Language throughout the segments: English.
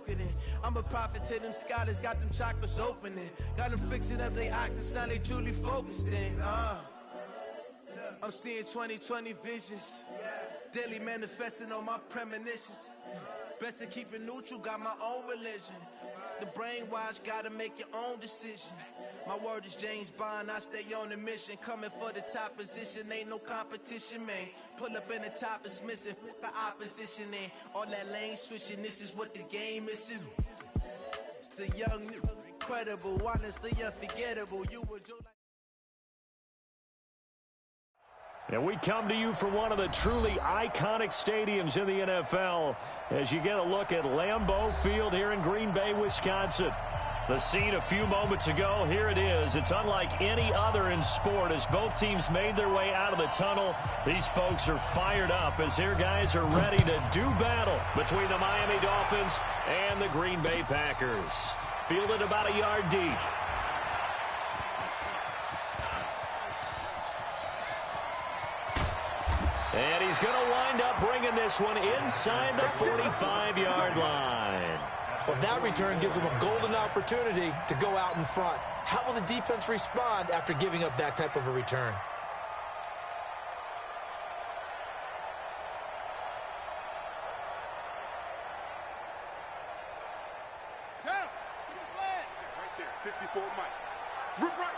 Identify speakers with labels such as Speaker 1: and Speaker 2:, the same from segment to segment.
Speaker 1: soaking in. I'm a prophet to them scholars, got them chakras opening. Got them fixing up they octaves, now they truly focused in. I'm seeing 2020 visions. Daily manifesting on my premonitions. Best to keep it neutral, got my own religion. The brainwash, gotta make your own decision. My word is James Bond, I stay on the mission. Coming for the top position, ain't no competition, man. Pull up in the top, it's missing, the opposition in. All that lane switching, this is what the game is. It's the young, incredible, honestly unforgettable. You would do like...
Speaker 2: And we come to you from one of the truly iconic stadiums in the NFL as you get a look at Lambeau Field here in Green Bay, Wisconsin. The scene a few moments ago, here it is. It's unlike any other in sport as both teams made their way out of the tunnel. These folks are fired up as their guys are ready to do battle between the Miami Dolphins and the Green Bay Packers. Fielded about a yard deep. And he's going to wind up bringing this one inside the 45-yard line.
Speaker 3: Well, that return gives them a golden opportunity to go out in front. How will the defense respond after giving up that type of a return?
Speaker 4: Right there, 54 Mike. Rip right.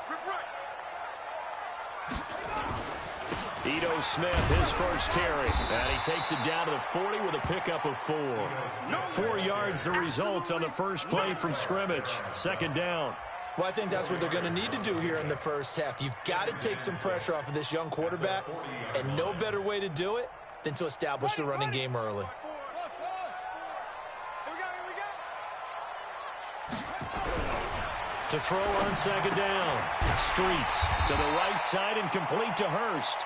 Speaker 2: Ito Smith, his first carry. And he takes it down to the 40 with a pickup of 4. 4 yards the result on the first play from scrimmage. Second down.
Speaker 3: Well, I think that's what they're going to need to do here in the first half. You've got to take some pressure off of this young quarterback, and no better way to do it than to establish the running game early.
Speaker 2: To throw on second down. Streets to the right side and complete to Hurst.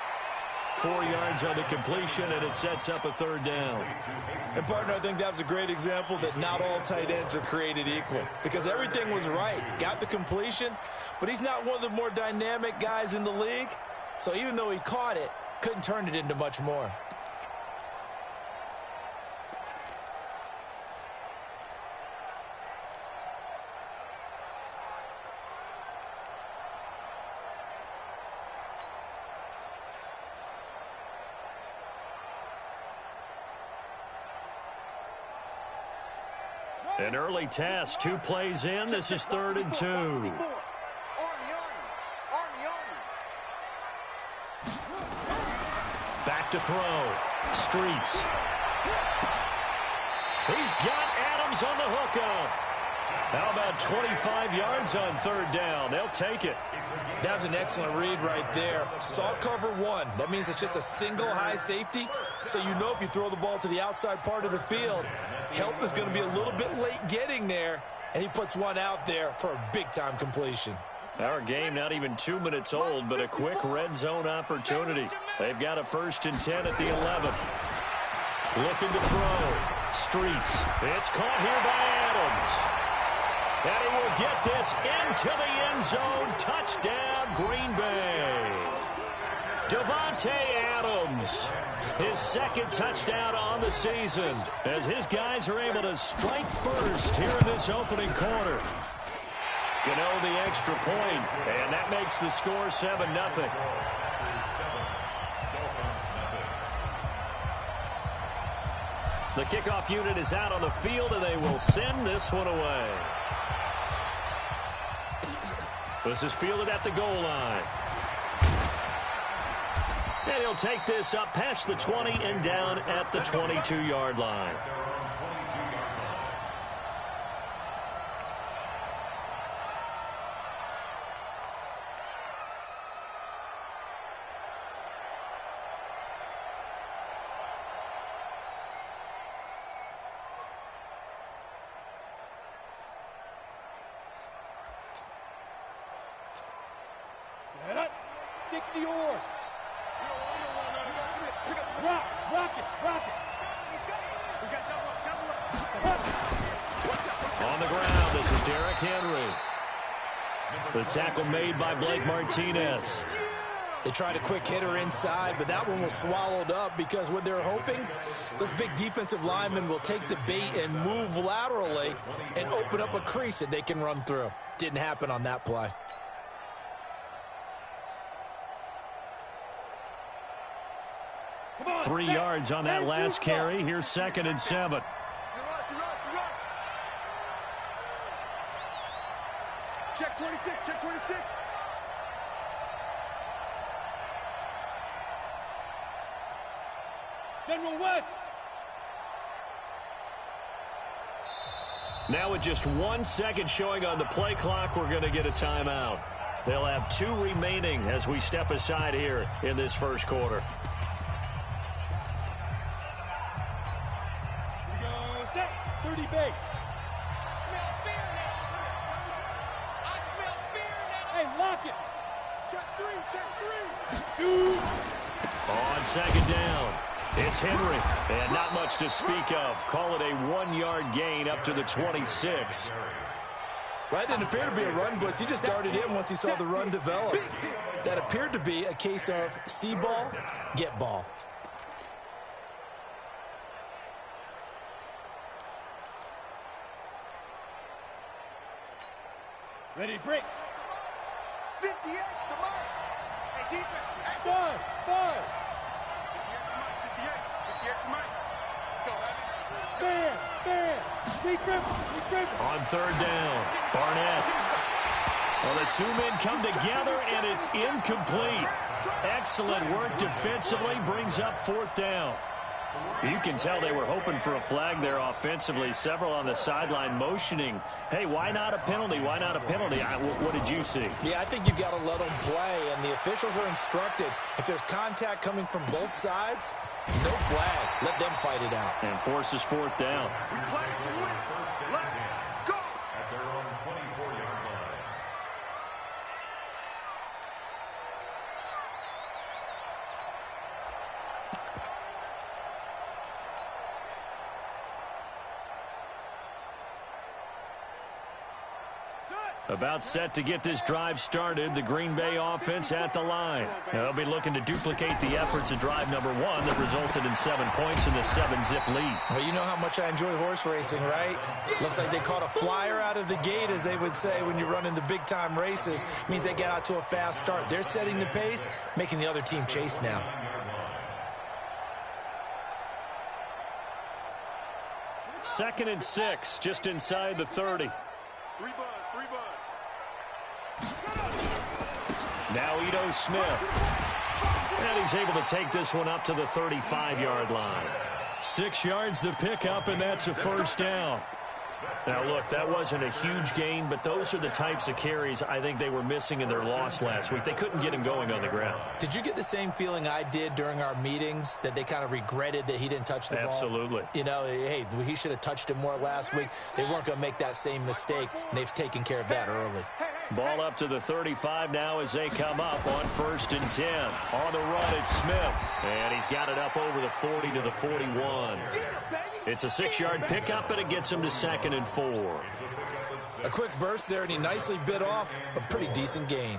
Speaker 2: 4 yards on the completion, and it sets up a third down.
Speaker 3: And, partner, I think that was a great example that not all tight ends are created equal because everything was right. Got the completion, but he's not one of the more dynamic guys in the league. So even though he caught it, couldn't turn it into much more.
Speaker 2: An early task, 2 plays in. This is 3rd and 2. Back to throw. Streets. He's got Adams on the hookup. How about 25 yards on 3rd down? They'll take it.
Speaker 3: That was an excellent read right there. Saw cover 1. That means it's just a single high safety. So you know if you throw the ball to the outside part of the field, help is going to be a little bit late getting there, and he puts one out there for a big-time completion.
Speaker 2: Our game not even 2 minutes old, but a quick red zone opportunity. They've got a 1st and 10 at the 11. Looking to throw. Streets. It's caught here by Adams. And he will get this into the end zone. Touchdown, Green Bay. Davante Adams. His 2nd touchdown on the season as his guys are able to strike first here in this opening quarter. Gano the extra point, and that makes the score 7-0. The kickoff unit is out on the field, and they will send this one away. This is fielded at the goal line. And he'll take this up past the 20 and down at the 22-yard line.
Speaker 4: Set up. 60 yards. Rock it.
Speaker 2: On the ground, this is Derrick Henry. The tackle made by Blake Martinez.
Speaker 3: They tried a quick hitter inside, but that one was swallowed up because what they're hoping, those big defensive linemen will take the bait and move laterally and open up a crease that they can run through. Didn't happen on that play.
Speaker 2: On, 3 yards on that last carry. Here's 2nd and 7.
Speaker 4: Check 26, check 26. General West.
Speaker 2: Now with just 1 second showing on the play clock, we're going to get a timeout. They'll have 2 remaining as we step aside here in this first quarter.
Speaker 4: Here we go, set, 30 base. Hey, lock it. Check 3. Shoot.
Speaker 2: On 2nd down, it's Henry. And not much to speak of. Call it a 1-yard gain up to the 26.
Speaker 3: Well, that didn't appear to be a run blitz. He just darted in once he saw the run develop. That appeared to be a case of see ball, get ball.
Speaker 4: Ready, break. 58, come on. Hey, defense. 5. 58, come on. Let's go, Abby. Stand. Defense.
Speaker 2: On 3rd down, Barnett. Well, the 2 men come together, and it's incomplete. Excellent work defensively, brings up 4th down. You can tell they were hoping for a flag there offensively. Several on the sideline motioning, hey, why not a penalty? Why not a penalty? What did you see?
Speaker 3: Yeah, I think you've got to let them play, and the officials are instructed. If there's contact coming from both sides, no flag. Let them fight it out.
Speaker 2: And forces 4th down. About set to get this drive started, the Green Bay offense at the line. Now, they'll be looking to duplicate the efforts of drive number 1 that resulted in 7 points in the 7-zip lead.
Speaker 3: Well, you know how much I enjoy horse racing, right? Looks like they caught a flyer out of the gate, as they would say when you're running the big-time races. Means they get out to a fast start. They're setting the pace, making the other team chase now.
Speaker 2: Second and 6, just inside the 30.
Speaker 4: 3 buzz.
Speaker 2: Now Ito Smith. And he's able to take this one up to the 35-yard line. 6 yards the pickup, and that's a 1st down. Now, look, that wasn't a huge gain, but those are the types of carries I think they were missing in their loss last week. They couldn't get him going on the ground.
Speaker 3: Did you get the same feeling I did during our meetings, that they kind of regretted that he didn't touch the ball?
Speaker 2: Absolutely.
Speaker 3: You know, hey, he should have touched it more last week. They weren't going to make that same mistake, and they've taken care of that early.
Speaker 2: Ball up to the 35 now as they come up on 1st and 10. On the run, it's Smith. And he's got it up over the 40 to the 41. It's a 6-yard pickup, and it gets him to 2nd and 4.
Speaker 3: A quick burst there, and he nicely bit off a pretty decent gain.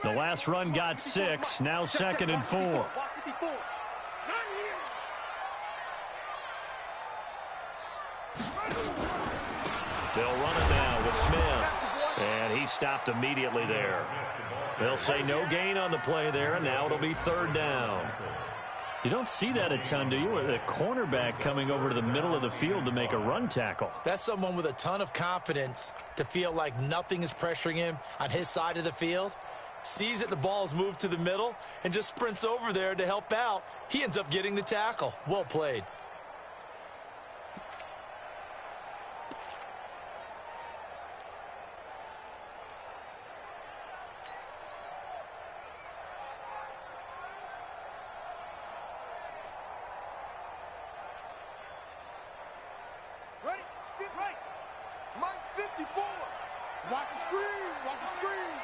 Speaker 2: The last run got 6, now 2nd and 4. They'll run it now with Smith, and he stopped immediately there. They'll say no gain on the play there, and now it'll be 3rd down. You don't see that a ton, do you? With a cornerback coming over to the middle of the field to make a run tackle.
Speaker 3: That's someone with a ton of confidence to feel like nothing is pressuring him on his side of the field. Sees that the ball's moved to the middle and just sprints over there to help out. He ends up getting the tackle. Well played.
Speaker 4: Ready? Get right. Mike 54. Watch the screen. Watch the screen.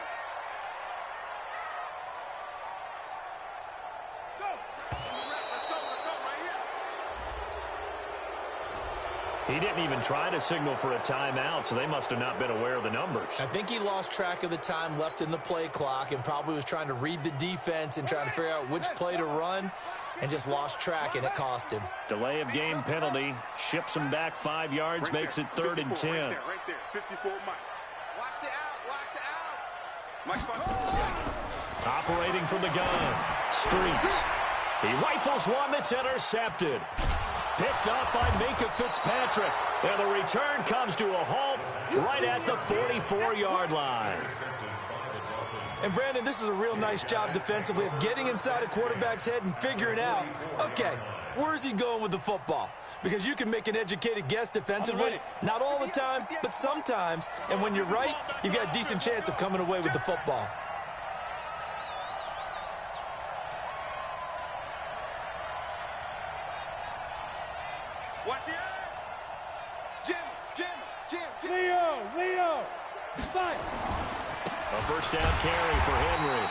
Speaker 4: Go. Let's go right here.
Speaker 2: He didn't even try to signal for a timeout, so they must have not been aware of the numbers.
Speaker 3: I think he lost track of the time left in the play clock and probably was trying to read the defense and trying to figure out which play to run and just lost track, and it cost him.
Speaker 2: Delay of game penalty. Ships him back 5 yards, makes it 3rd and 10.
Speaker 4: Right there. 54, Mike. Watch the out. Watch the out.
Speaker 2: Operating from the gun. Streets. He rifles one that's intercepted. Picked up by Minka Fitzpatrick. And the return comes to a halt right at the 44-yard line.
Speaker 3: And, Brandon, this is a real nice job defensively of getting inside a quarterback's head and figuring out, okay, where's he going with the football? Because you can make an educated guess defensively, not all the time, but sometimes. And when you're right, you've got a decent chance of coming away with the football.
Speaker 4: Watch the out. Jim. Leo. Fight.
Speaker 2: A first down carry for Henry.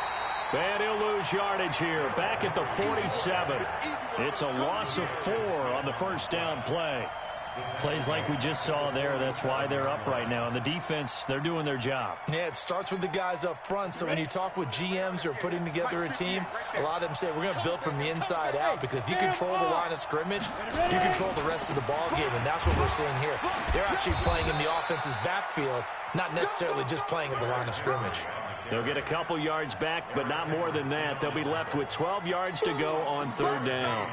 Speaker 2: And he'll lose yardage here. Back at the 47. It's a loss of 4 on the first down play. Plays like we just saw there. That's why they're up right now. And the defense, they're doing their job.
Speaker 3: Yeah, it starts with the guys up front. So when you talk with GMs who are putting together a team, a lot of them say we're going to build from the inside out, because if you control the line of scrimmage, you control the rest of the ball game, and that's what we're seeing here. They're actually playing in the offense's backfield, not necessarily just playing at the line of scrimmage.
Speaker 2: They'll get a couple yards back, but not more than that. They'll be left with 12 yards to go on 3rd down.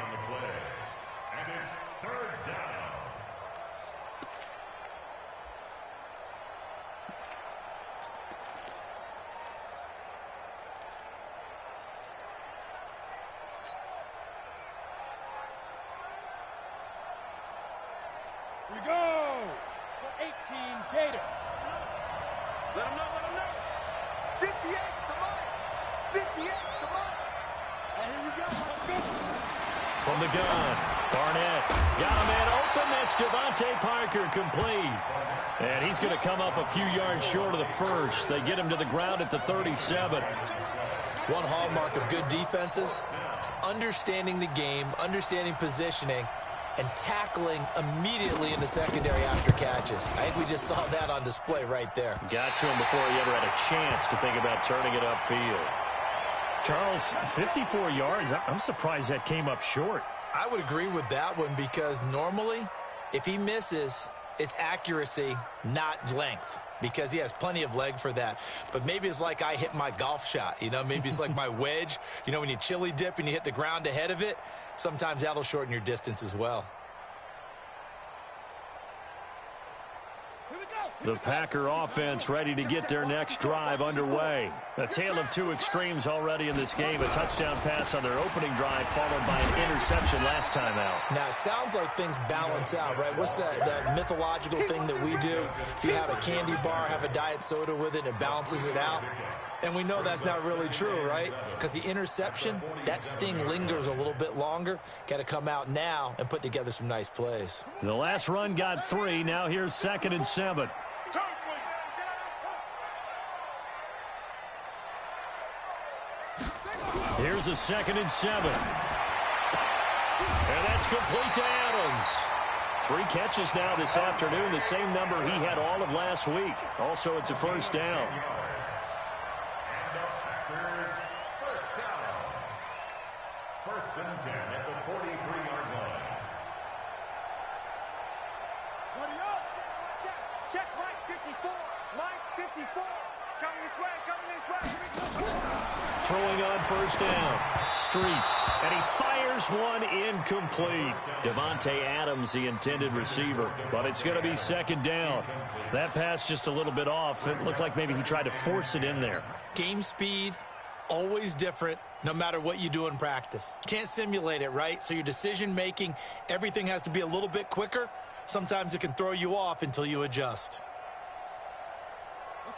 Speaker 4: We go for 18 Gator. Let him know. 58 to Mike. 58 to Mike. And here we go.
Speaker 2: From the gun, Barnett got a man open. That's Devontae Parker, complete. And he's going to come up a few yards short of the first. They get him to the ground at the 37.
Speaker 3: One hallmark of good defenses is understanding the game, understanding positioning, and tackling immediately in the secondary after catches. I think we just saw that on display right there.
Speaker 2: Got to him before he ever had a chance to think about turning it upfield. Charles, 54 yards, I'm surprised that came up short.
Speaker 3: I would agree with that one, because normally, if he misses, it's accuracy, not length, because he has plenty of leg for that. But maybe it's like I hit my golf shot, maybe it's like my wedge. When you chili dip and you hit the ground ahead of it, sometimes that'll shorten your distance as well.
Speaker 2: The Packer offense ready to get their next drive underway. A tale of two extremes already in this game. A touchdown pass on their opening drive, followed by an interception last time out.
Speaker 3: Now, it sounds like things balance out, right? What's that mythological thing that we do? If you have a candy bar, have a diet soda with it, it balances it out. And we know that's not really true, right? Because the interception, that sting lingers a little bit longer. Got to come out now and put together some nice plays.
Speaker 2: The last run got 3. Now here's 2nd and 7. Here's a 2nd and 7. And that's complete to Adams. 3 catches now this afternoon, the same number he had all of last week. Also, it's a first down.
Speaker 5: First and 10 at the 43-yard line.
Speaker 4: Buddy up. Check right 54. Mike 54. It's coming this way.
Speaker 2: Throwing on first down. Streets. And he fires one incomplete. Devontae Adams, the intended receiver. But it's going to be 2nd down. That pass just a little bit off. It looked like maybe he tried to force it in there.
Speaker 3: Game speed, always different, no matter what you do in practice. Can't simulate it, right? So your decision-making, everything has to be a little bit quicker. Sometimes it can throw you off until you adjust.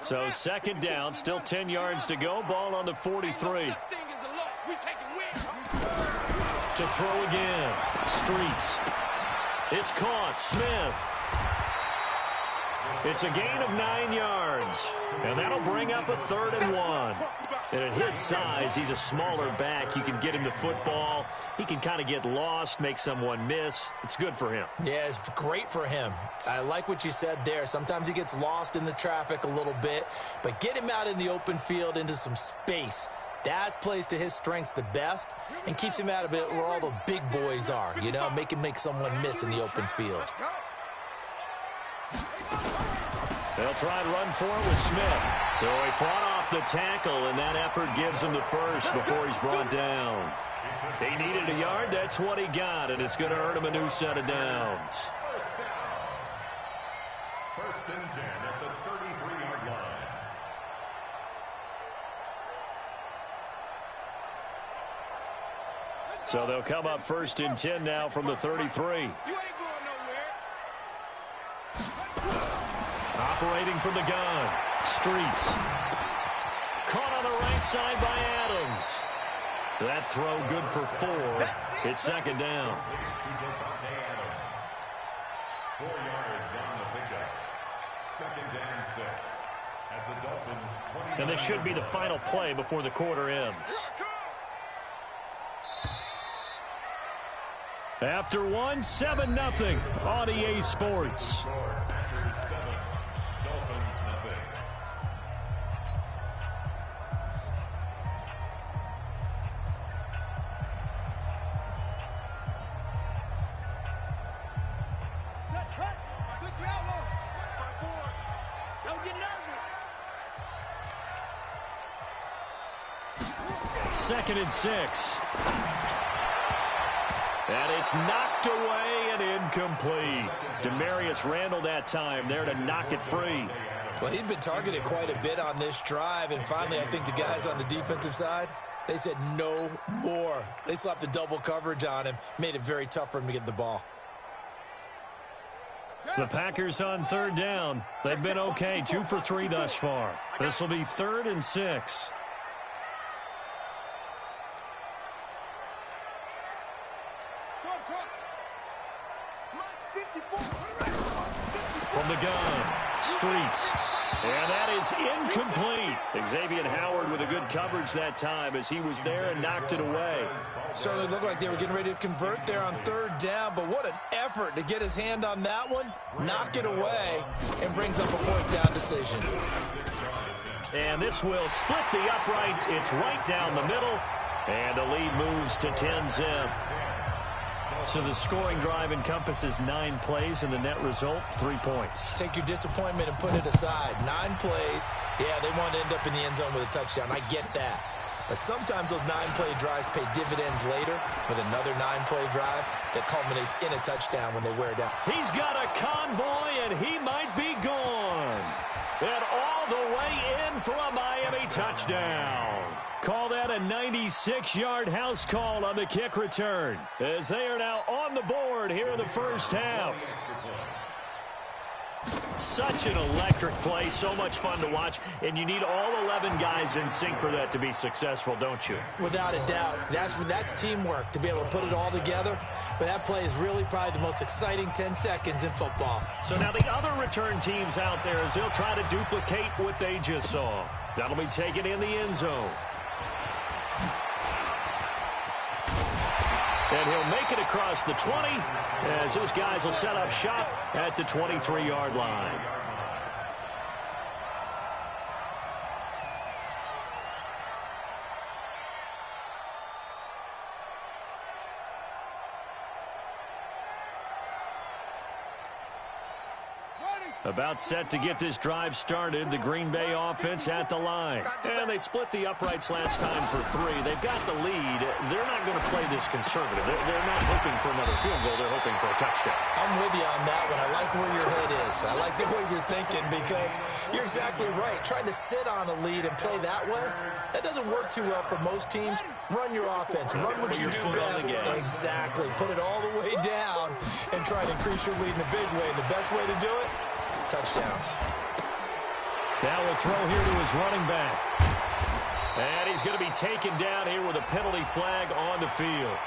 Speaker 2: So 2nd down, still 10 yards to go. Ball on the 43. To throw again. Streets. It's caught. Smith. It's a gain of 9 yards. And that'll bring up a 3rd and 1. And at his size, he's a smaller back. You can get him the football. He can kind of get lost, make someone miss. It's good for him.
Speaker 3: Yeah, it's great for him. I like what you said there. Sometimes he gets lost in the traffic a little bit, but get him out in the open field into some space. That plays to his strengths the best and keeps him out of it where all the big boys are, you know, make him make someone miss in the open field.
Speaker 2: They'll try and run for it with Smith. So he fought off the tackle, and that effort gives him the first before he's brought down. He needed a yard. That's what he got, and it's going to earn him a new set of downs.
Speaker 5: First and 10 at the 33-yard line.
Speaker 2: So they'll come up first and 10 now from the 33.
Speaker 4: You ain't going nowhere.
Speaker 2: Operating from the gun. Streets. Caught on the right side by Adams. That throw good for 4. It's second down.
Speaker 5: 4 yards on the pickup. Second and 6 at the Dolphins 20.
Speaker 2: And this should be the final play before the quarter ends. After 1, 7-0 on EA Sports.
Speaker 5: Packers 7, Dolphins nothing.
Speaker 4: Set, cut. 6 outlaw. 5-4. Don't get nervous.
Speaker 2: Second and 6. And it's knocked away and incomplete. Demarius Randall that time there to knock it free.
Speaker 3: Well, he'd been targeted quite a bit on this drive, and finally I think the guys on the defensive side, they said no more. They slapped the double coverage on him, made it very tough for him to get the ball.
Speaker 2: The Packers on third down. They've been okay, 2 for 3 thus far. This will be 3rd and 6. From the gun, Streets. And that is incomplete. Xavier Howard with a good coverage that time as he was there and knocked it away.
Speaker 3: Certainly looked like they were getting ready to convert there on third down, but what an effort to get his hand on that one, knock it away, and brings up a fourth down decision.
Speaker 2: And this will split the uprights. It's right down the middle, and the lead moves to 10-zip. So the scoring drive encompasses 9 plays, and the net result, 3 points.
Speaker 3: Take your disappointment and put it aside. 9 plays. Yeah, they want to end up in the end zone with a touchdown. I get that. But sometimes those 9-play drives pay dividends later with another 9-play drive that culminates in a touchdown when they wear down.
Speaker 2: He's got a convoy, and he might be gone. And all the way in for a Miami touchdown. Call that a 96-yard house call on the kick return, as they are now on the board here in the first half. Such an electric play, so much fun to watch, and you need all 11 guys in sync for that to be successful, don't you?
Speaker 3: Without a doubt. That's teamwork, to be able to put it all together. But that play is really probably the most exciting 10 seconds in football.
Speaker 2: So now the other return teams out there, as they'll try to duplicate what they just saw. That'll be taken in the end zone. And he'll make it across the 20 as his guys will set up shop at the 23-yard line. About set to get this drive started, the Green Bay offense at the line. And they split the uprights last time for 3. They've got the lead. They're not going to play this conservative. They're not hoping for another field goal. They're hoping for a touchdown.
Speaker 3: I'm with you on that one. I like where your head is. I like the way you're thinking because you're exactly right. Trying to sit on a lead and play that way, that doesn't work too well for most teams. Run your offense. Run what you do best. Exactly. Put it all the way down and try to increase your lead in a big way. And the best way to do it, touchdowns.
Speaker 2: Now we'll throw here to his running back. And he's going to be taken down here with a penalty flag on the field.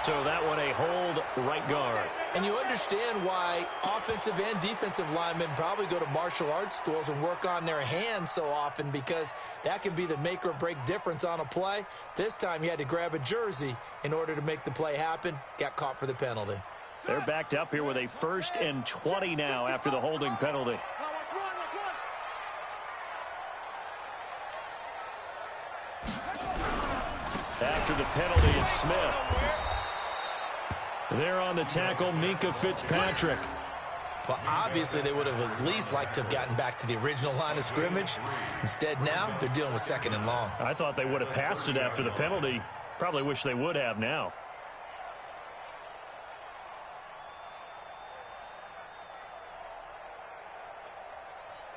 Speaker 2: So that one a hold right guard.
Speaker 3: And you understand why offensive and defensive linemen probably go to martial arts schools and work on their hands so often, because that can be the make or break difference on a play. This time he had to grab a jersey in order to make the play happen. Got caught for the penalty.
Speaker 2: They're backed up here with a 1st and 20 now after the holding penalty. After the penalty, it's Smith. There on the tackle, Minka Fitzpatrick.
Speaker 3: Well, obviously they would have at least liked to have gotten back to the original line of scrimmage. Instead, now they're dealing with 2nd and long.
Speaker 2: I thought they would have passed it after the penalty. Probably wish they would have now.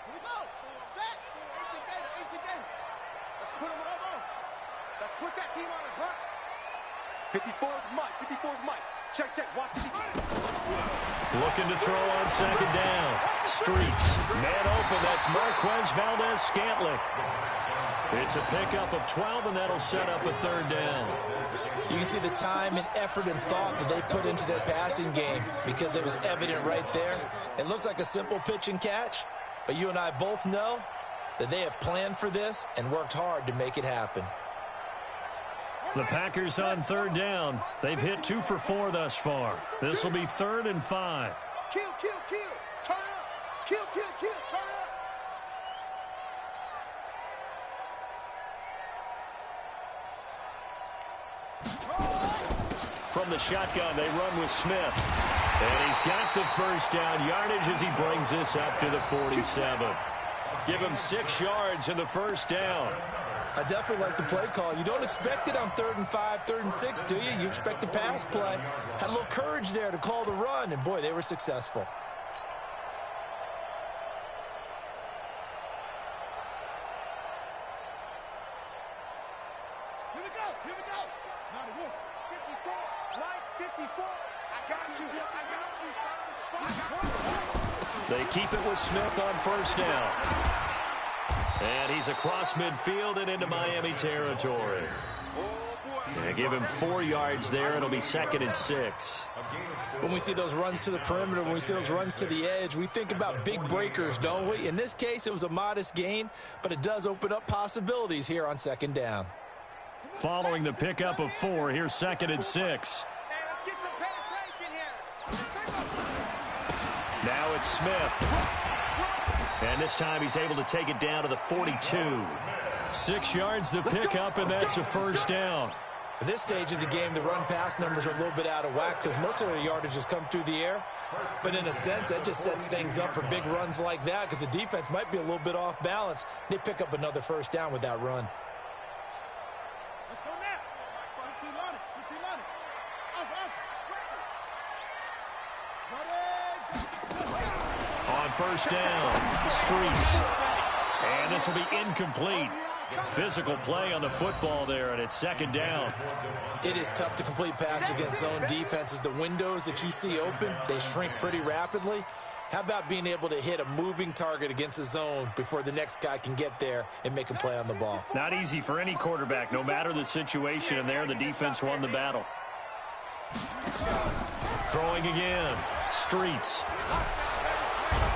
Speaker 4: Here we go. Set. 18 Gator. Let's put them all on. Let's put that team on the hunt. 54's Mike. 54's Mike. Check. Watch the
Speaker 2: Looking to throw on 2nd down. Streets. Man open. That's Marquez Valdez-Scantling. It's a pickup of 12, and that'll set up a 3rd down.
Speaker 3: You can see the time and effort and thought that they put into their passing game, because it was evident right there. It looks like a simple pitch and catch, but you and I both know that they have planned for this and worked hard to make it happen.
Speaker 2: The Packers on 3rd down. They've hit 2 for 4 thus far. This will be 3rd and 5.
Speaker 4: Kill. Turn up. Kill. Turn up.
Speaker 2: From the shotgun, they run with Smith. And he's got the 1st down yardage as he brings this up to the 47. Give him 6 yards in the 1st down.
Speaker 3: I definitely like the play call. You don't expect it on 3rd and 5, 3rd and 6, do you? You expect a pass play. Had a little courage there to call the run, and boy, they were successful.
Speaker 4: Here we go. Not a whoop. 54. Mike, 54. I got you, son.
Speaker 2: They keep it with Smith on 1st down. And he's across midfield and into Miami territory. And give him 4 yards there. It'll be 2nd and 6.
Speaker 3: When we see those runs to the perimeter, when we see those runs to the edge, we think about big breakers, don't we? In this case, it was a modest gain, but it does open up possibilities here on 2nd down.
Speaker 2: Following the pickup of 4, here's 2nd and 6.
Speaker 4: Hey, let's get some penetration here.
Speaker 2: Now it's Smith. And this time he's able to take it down to the 42. 6 yards the pickup, and that's a 1st down.
Speaker 3: At this stage of the game, the run-pass numbers are a little bit out of whack because most of the yardage has come through the air. But in a sense, that just sets things up for big runs like that, because the defense might be a little bit off balance. They pick up another 1st down with that run.
Speaker 4: Let's go now. 15 on it.
Speaker 2: On 1st down, Streets. And this will be incomplete. Physical play on the football there, and it's 2nd down.
Speaker 3: It is tough to complete passes against zone defenses. The windows that you see open, they shrink pretty rapidly. How about being able to hit a moving target against a zone before the next guy can get there and make a play on the ball?
Speaker 2: Not easy for any quarterback, no matter the situation, and there the defense won the battle. Throwing again, Streets.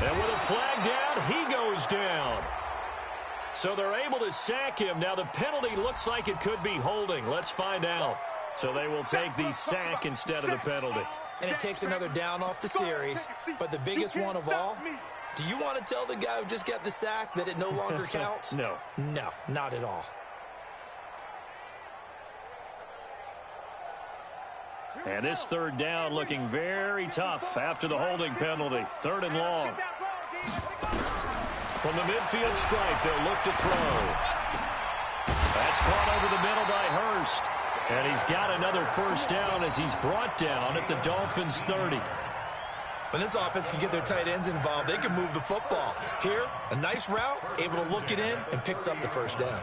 Speaker 2: And with a flag down, he goes down. So they're able to sack him. Now the penalty looks like it could be holding. Let's find out. So they will take the sack instead of the penalty.
Speaker 3: And it takes another down off the series. But the biggest one of all, do you want to tell the guy who just got the sack that it no longer counts?
Speaker 2: No.
Speaker 3: No, not at all.
Speaker 2: And this 3rd down looking very tough after the holding penalty. 3rd and long. From the midfield stripe, they'll look to throw. That's caught over the middle by Hurst. And he's got another 1st down as he's brought down at the Dolphins' 30.
Speaker 3: When this offense can get their tight ends involved, they can move the football. Here, a nice route, able to look it in, and picks up the 1st down.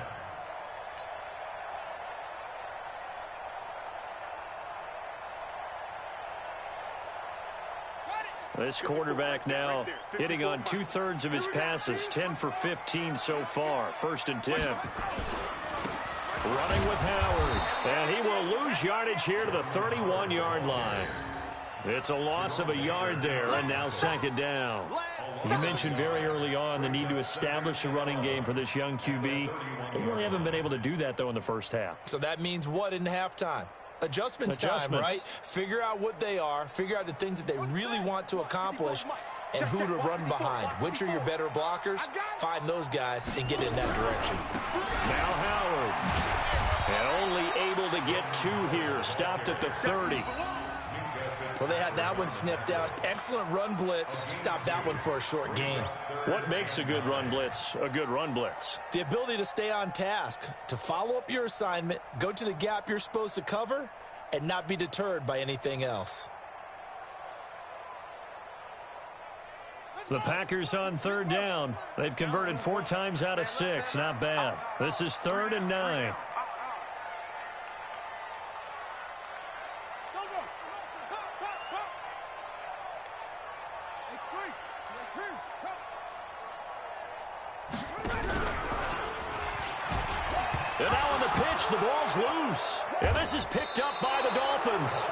Speaker 2: This quarterback now hitting on 2/3 of his passes, 10 for 15 so far. 1st and 10. Running with Howard. And he will lose yardage here to the 31-yard line. It's a loss of a yard there, and now second down. You mentioned very early on the need to establish a running game for this young QB. They really haven't been able to do that, though, in the first half.
Speaker 3: So that means what in halftime? Adjustments time, right? Figure out what they are, figure out the things that they really want to accomplish, and who to run behind. Which are your better blockers? Find those guys and get in that direction.
Speaker 2: Now Howard. And only able to get 2 here. Stopped at the 30.
Speaker 3: Well, they had that one sniffed out. Excellent run blitz. Stopped that one for a short gain.
Speaker 2: What makes a good run blitz a good run blitz?
Speaker 3: The ability to stay on task, to follow up your assignment, go to the gap you're supposed to cover, and not be deterred by anything else.
Speaker 2: The Packers on third down. They've converted 4 times out of 6. Not bad. This is 3rd and 9. And now on the pitch, the ball's loose. And this is picked up by the Dolphins.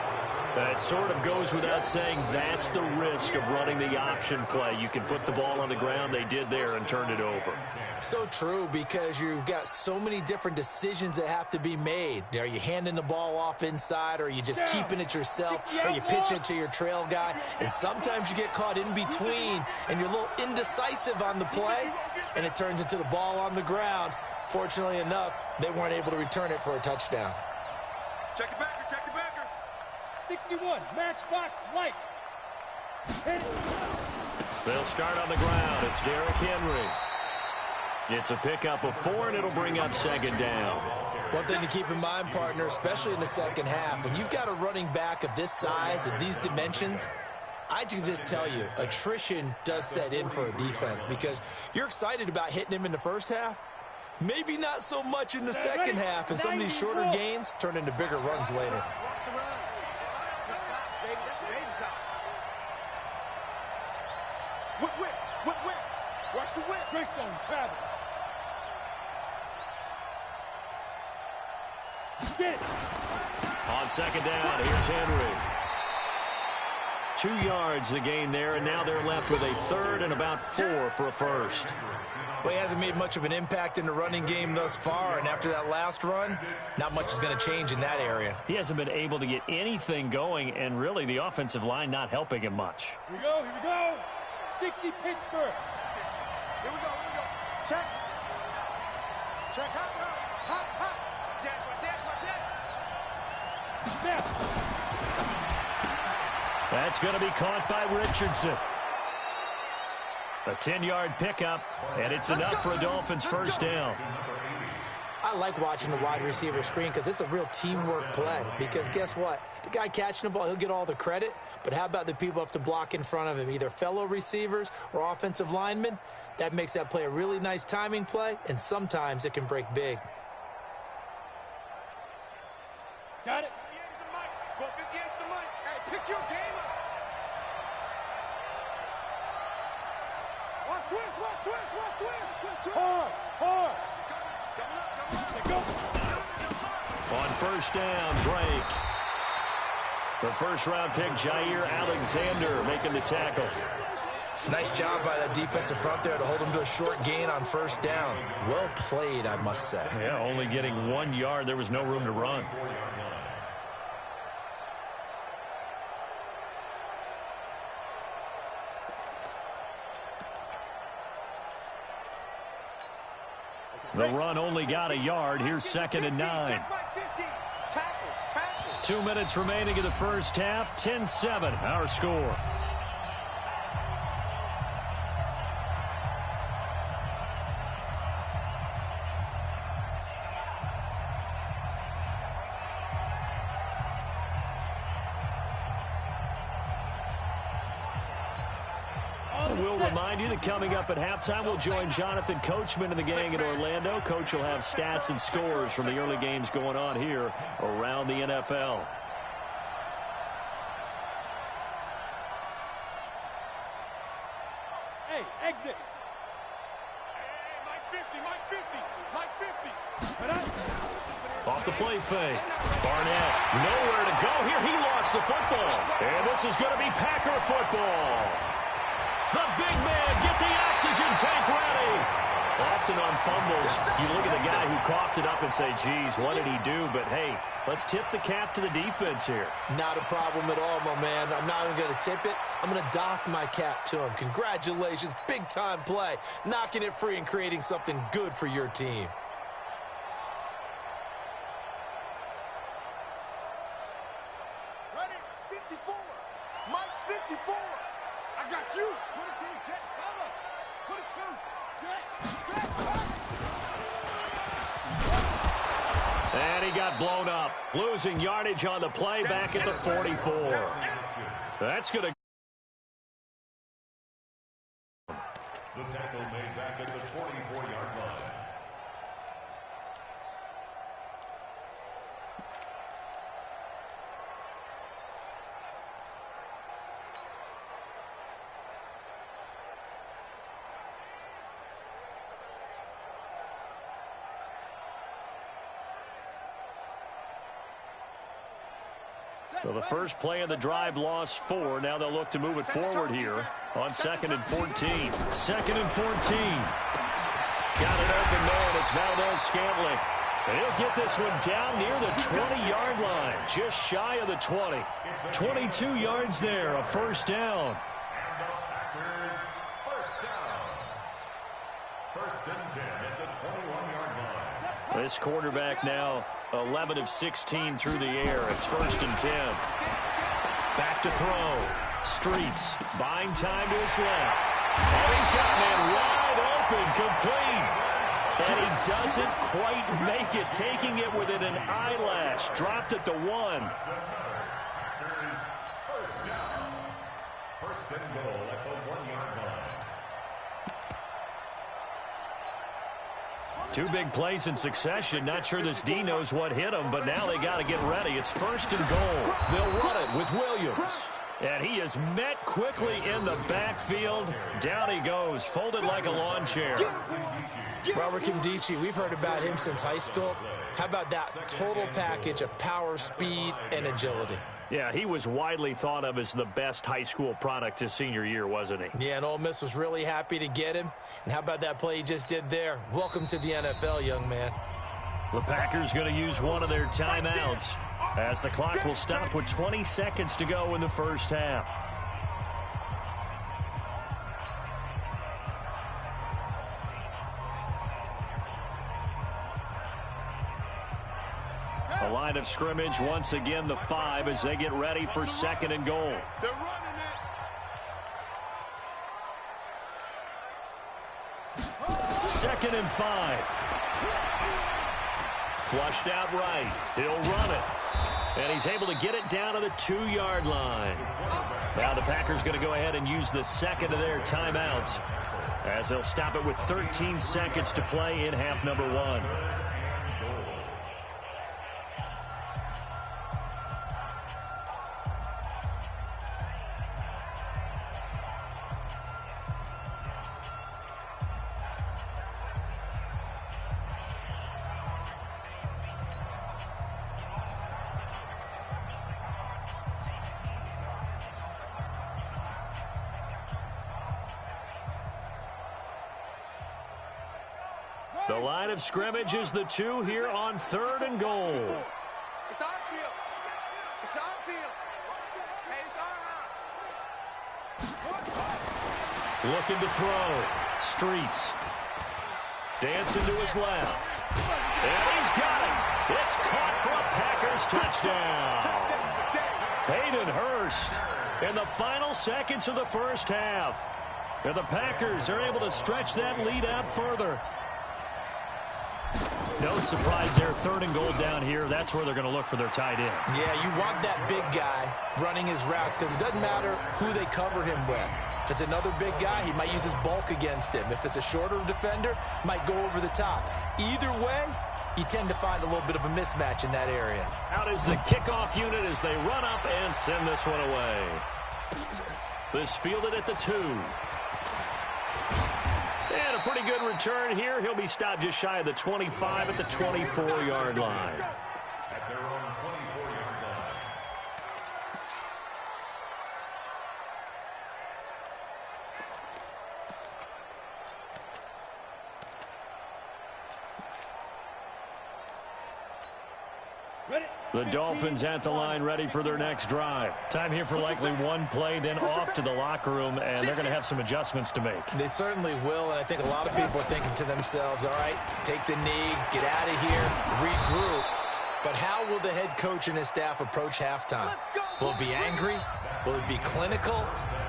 Speaker 2: That sort of goes without saying. That's the risk of running the option play. You can put the ball on the ground. They did there and turned it over.
Speaker 3: So true, because you've got so many different decisions that have to be made. Are you handing the ball off inside, or are you just keeping it yourself? Or are you pitching it to your trail guy? And sometimes you get caught in between, and you're a little indecisive on the play, and it turns into the ball on the ground. Fortunately enough, they weren't able to return it for a touchdown.
Speaker 4: Check it backer, check it backer.
Speaker 6: 61, matchbox lights.
Speaker 2: They'll start on the ground. It's Derrick Henry. It's a pickup of 4, and it'll bring up second down.
Speaker 3: One thing to keep in mind, partner, especially in the second half, when you've got a running back of this size and these dimensions, I can just tell you, attrition does set in for a defense, because you're excited about hitting him in the first half. Maybe not so much in the second half, and some of these shorter gains turn into bigger runs later.
Speaker 4: Watch the whip.
Speaker 6: Greystone travel. Get it.
Speaker 2: On second down, here's Henry. 2 yards the gain there, and now they're left with a 3rd and about 4 for a first.
Speaker 3: Well, he hasn't made much of an impact in the running game thus far, and after that last run, not much is going to change in that area.
Speaker 2: He hasn't been able to get anything going, and really the offensive line not helping him much.
Speaker 6: Here we go, here we go. 60 Pittsburgh.
Speaker 4: Here we go. Check. Check, hot. Check.
Speaker 6: Snap.
Speaker 2: That's going to be caught by Richardson. A 10-yard pickup, and it's enough for a Dolphins first down.
Speaker 3: I like watching the wide receiver screen because it's a real teamwork play. Because guess what? The guy catching the ball, he'll get all the credit. But how about the people up to block in front of him, either fellow receivers or offensive linemen? That makes that play a really nice timing play, and sometimes it can break big.
Speaker 6: Got it.
Speaker 4: Go 58's the mic. Hey, pick your game up. Watch twist.
Speaker 6: Hard.
Speaker 4: Double up.
Speaker 2: On first down, Drake. The first-round pick, Jair Alexander, making the tackle.
Speaker 3: Nice job by that defensive front there to hold him to a short gain on first down. Well played, I must say.
Speaker 2: Yeah, only getting 1 yard. There was no room to run. The run only got a yard. Here's 2nd and 9.
Speaker 4: Tackles.
Speaker 2: 2 minutes remaining in the first half. 10-7, our score. We'll remind you that coming up at halftime, we'll join Jonathan Coachman and the gang in Orlando. Coach will have stats and scores from the early games going on here around the NFL.
Speaker 6: Hey, exit.
Speaker 2: Off the play fake. Barnett, nowhere to go here. He lost the football. And this is going to be Packer football. The big man, get the oxygen tank ready. Often on fumbles, you look at the guy who coughed it up and say, geez, what did he do? But, hey, let's tip the cap to the defense here.
Speaker 3: Not a problem at all, my man. I'm not even going to tip it. I'm going to doff my cap to him. Congratulations, big-time play. Knocking it free and creating something good for your team.
Speaker 4: Ready? 54. Mike, 54. I got you. 22, jet, cover. 22, jet, cover.
Speaker 2: And he got blown up. Losing yardage on the play back at the 44. That's going to...
Speaker 5: The tackle made back at the 44-yard line.
Speaker 2: So the first play of the drive lost 4. Now they'll look to move it forward here on 2nd and 14. 2nd and 14. Got it open man. It's Valdez-Scantling. And he'll get this one down near the 20-yard line. Just shy of the 20. 22 yards there. A first down.
Speaker 5: And the Packers first down. 1st and 10 at the 21-yard line.
Speaker 2: This quarterback now 11 of 16 through the air. It's 1st and 10. Back to throw. Streets buying time to his left. Oh, he's got a man wide open, complete. And he doesn't quite make it, taking it within an eyelash. Dropped at the 1.
Speaker 5: Packers first down. 1st and goal at the 1-yard line.
Speaker 2: 2 big plays in succession. Not sure this D knows what hit him, but now they got to get ready. It's 1st and goal. They'll run it with Williams. And he is met quickly in the backfield. Down he goes, folded like a lawn chair.
Speaker 3: Robert Kimdichie, we've heard about him since high school. How about that total package of power, speed, and agility?
Speaker 2: Yeah, he was widely thought of as the best high school product his senior year, wasn't he?
Speaker 3: Yeah, and Ole Miss was really happy to get him. And how about that play he just did there? Welcome to the NFL, young man.
Speaker 2: The Packers going to use one of their timeouts as the clock will stop with 20 seconds to go in the first half. The line of scrimmage, once again, the 5 as they get ready for 2nd and goal.
Speaker 4: They're running it.
Speaker 2: 2nd and 5. Flushed out right. He'll run it. And he's able to get it down to the 2-yard line. Now the Packers going to go ahead and use the 2nd of their timeouts as they'll stop it with 13 seconds to play in half number 1. The line of scrimmage is the 2 here on 3rd and goal.
Speaker 4: It's our field. It's our field. Hey, it's our house.
Speaker 2: Looking to throw. Streets. Dancing to his left. And he's got it. It's caught for a Packers touchdown. Hayden Hurst in the final seconds of the first half. And the Packers are able to stretch that lead out further. No surprise there, 3rd and goal down here. That's where they're going to look for their tight end.
Speaker 3: Yeah, you want that big guy running his routes because it doesn't matter who they cover him with. If it's another big guy, he might use his bulk against him. If it's a shorter defender, might go over the top. Either way, you tend to find a little bit of a mismatch in that area.
Speaker 2: Out is the kickoff unit as they run up and send this one away. This fielded at the 2. And a pretty good return here. He'll be stopped just shy of the 25 at the 24-yard line.
Speaker 5: At their own 24-yard line.
Speaker 2: The Dolphins at the line ready for their next drive. Time here for likely one play, then off to the locker room, and they're going to have some adjustments to make.
Speaker 3: They certainly will, and I think a lot of people are thinking to themselves, all right, take the knee, get out of here, regroup. But how will the head coach and his staff approach halftime? Will it be angry? Will it be clinical?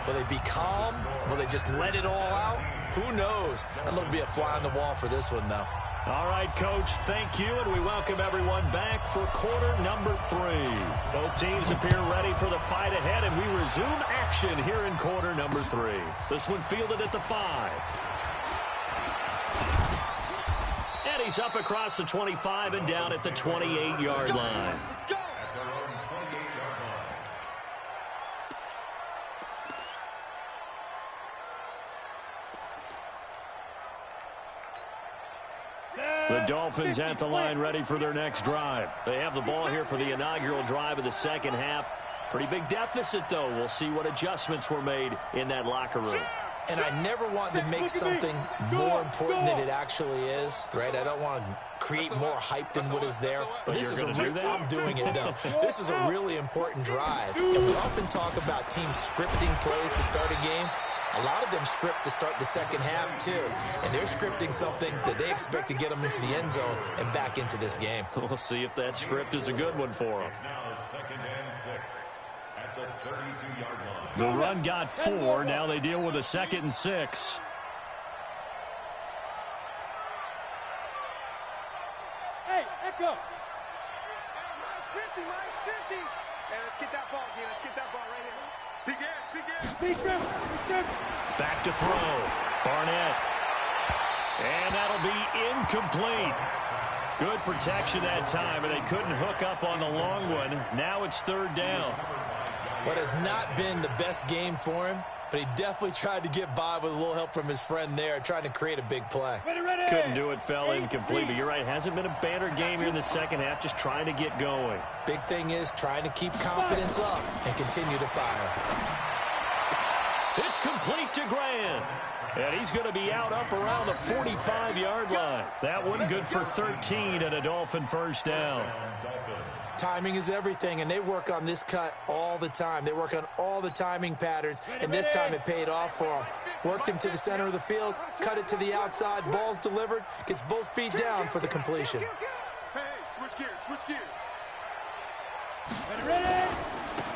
Speaker 3: Will they be calm? Will they just let it all out? Who knows? I'd love to be a fly on the wall for this one, though.
Speaker 2: All right, Coach, thank you, and we welcome everyone back for quarter number 3. Both teams appear ready for the fight ahead, and we resume action here in quarter number 3. This one fielded at the 5. And he's up across the 25 and down at the 28-yard line. The Dolphins at the line ready for their next drive. They have the ball here for the inaugural drive of the second half. Pretty big deficit, though. We'll see what adjustments were made in that locker room.
Speaker 3: And I never want to make something more important than it actually is, right? I don't want to create more hype than what is there. But this is I'm doing it, though. This is a really important drive. And we often talk about teams scripting plays to start a game. A lot of them script to start the second half, too. And they're scripting something that they expect to get them into the end zone and back into this game.
Speaker 2: We'll see if that script is a good one for them.
Speaker 5: It's now 2nd and 6 at the 32-yard line.
Speaker 2: The run got 4. Now they deal with a 2nd and 6.
Speaker 6: Hey, Echo.
Speaker 4: Mine's 50, mine's 50. Hey, let's get that ball again. Let's get that ball right here. Big in.
Speaker 2: Back to throw. Barnett. And that'll be incomplete. Good protection that time, and they couldn't hook up on the long one. Now it's 3rd down.
Speaker 3: What has not been the best game for him, but he definitely tried to get by with a little help from his friend there, trying to create a big play.
Speaker 6: Ready.
Speaker 2: Couldn't do it, fell incomplete, but you're right, it hasn't been a banner game here in the second half, just trying to get going.
Speaker 3: Big thing is trying to keep confidence up and continue to fire.
Speaker 2: It's complete to Grant. And he's going to be out up around the 45-yard line. That one good for 13 and a Dolphin first down.
Speaker 3: Timing is everything, and they work on this cut all the time. They work on all the timing patterns, and this time it paid off for them. Worked him to the center of the field, cut it to the outside, ball's delivered, gets both feet down for the completion.
Speaker 4: Hey, switch gears.
Speaker 6: Ready.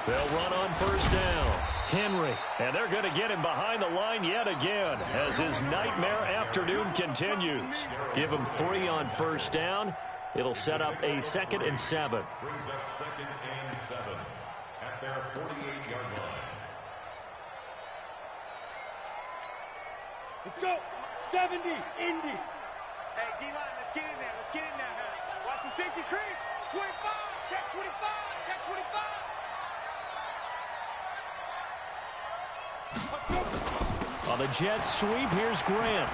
Speaker 2: They'll run on first down. Henry, and they're going to get him behind the line yet again as his nightmare afternoon continues. Give him 3 on first down. It'll set up a 2nd and 7.
Speaker 5: Brings up 2nd and 7 at their 48-yard line.
Speaker 6: Let's go. 70, Indy.
Speaker 4: Hey, D-line, let's get in there. Watch the safety creep. 25, check 25.
Speaker 2: On the Jets sweep, here's Grant.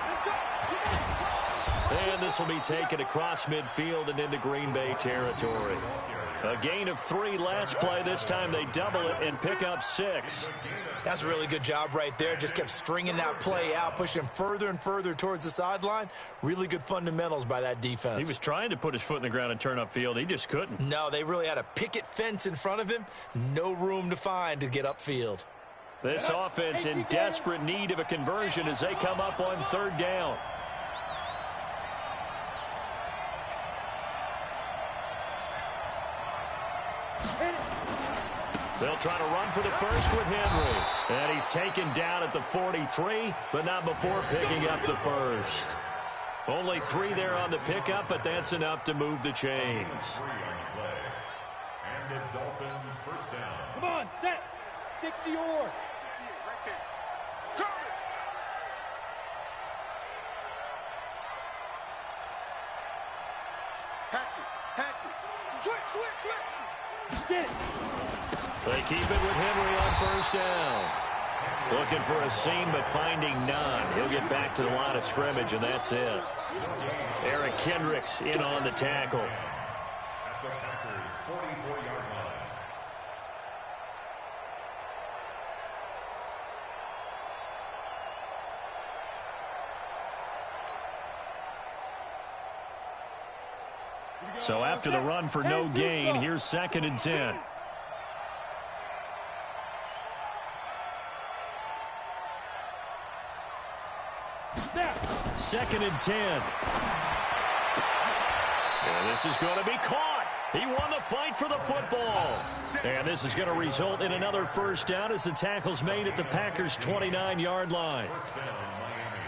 Speaker 2: And this will be taken across midfield and into Green Bay territory. A gain of 3 last play. This time they double it and pick up 6.
Speaker 3: That's a really good job right there. Just kept stringing that play out, pushing him further and further towards the sideline. Really good fundamentals by that defense.
Speaker 2: He was trying to put his foot in the ground and turn upfield. He just couldn't.
Speaker 3: No, they really had a picket fence in front of him. No room to find to get upfield.
Speaker 2: This offense in desperate need of a conversion as they come up on 3rd down. They'll try to run for the first with Henry. And he's taken down at the 43, but not before picking up the first. Only 3 there on the pickup, but that's enough to move the chains.
Speaker 5: 3 on the play. And the Dolphin first down.
Speaker 6: Come on, set. 60 or.
Speaker 4: Switch.
Speaker 6: Get it.
Speaker 2: They keep it with Henry on first down. Looking for a seam, but finding none. He'll get back to the line of scrimmage, and that's it. Eric Kendricks in on the tackle.
Speaker 5: At the Packers' 44-yard line.
Speaker 2: So after the run for no gain, here's 2nd and 10. Second and 10. And this is going to be caught. He won the fight for the football. And this is going to result in another first down as the tackle's made at the Packers' 29-yard line.
Speaker 5: First down, Miami.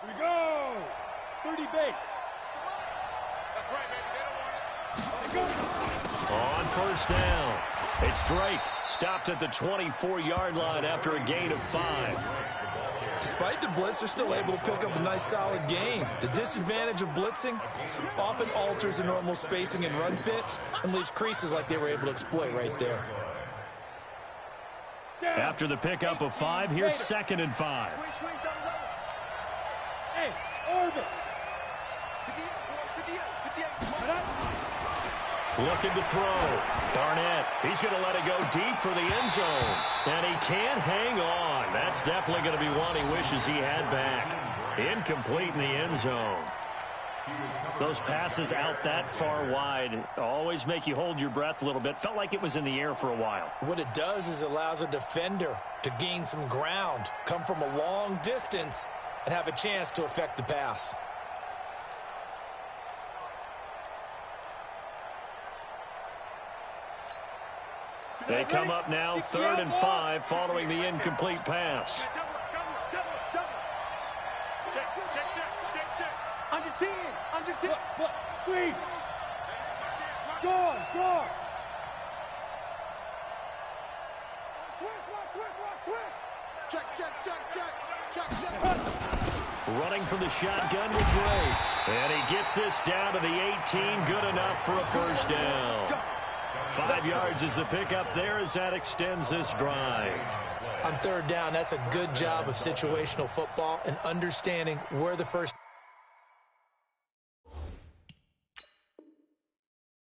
Speaker 6: Here we go. 30 base.
Speaker 4: That's right, baby. They don't want it.
Speaker 2: On first down, it's Drake. Stopped at the 24-yard line after a gain of 5.
Speaker 3: Despite the blitz, they're still able to pick up a nice, solid gain. The disadvantage of blitzing often alters the normal spacing and run fits and leaves creases like they were able to exploit right there.
Speaker 2: After the pickup of 5, here's 2nd and 5.
Speaker 4: Squeeze, double, double.
Speaker 6: Hey, Orbit.
Speaker 4: 58.
Speaker 2: Looking to throw. Barnett, he's going to let it go deep for the end zone. And he can't hang on. That's definitely going to be one he wishes he had back. Incomplete in the end zone. Those passes out that far wide always make you hold your breath a little bit. Felt like it was in the air for a while.
Speaker 3: What it does is it allows a defender to gain some ground, come from a long distance, and have a chance to affect the pass.
Speaker 2: They come up now 3rd and 5 following the incomplete pass.
Speaker 4: Check. Under 10.
Speaker 6: Squeeze. Gone.
Speaker 4: Switch. Check.
Speaker 2: Running from the shotgun with Drake. And he gets this down to the 18. Good enough for a first down. 5 yards is the pickup there as that extends this drive.
Speaker 3: On 3rd down, that's a good job of situational football and understanding where the first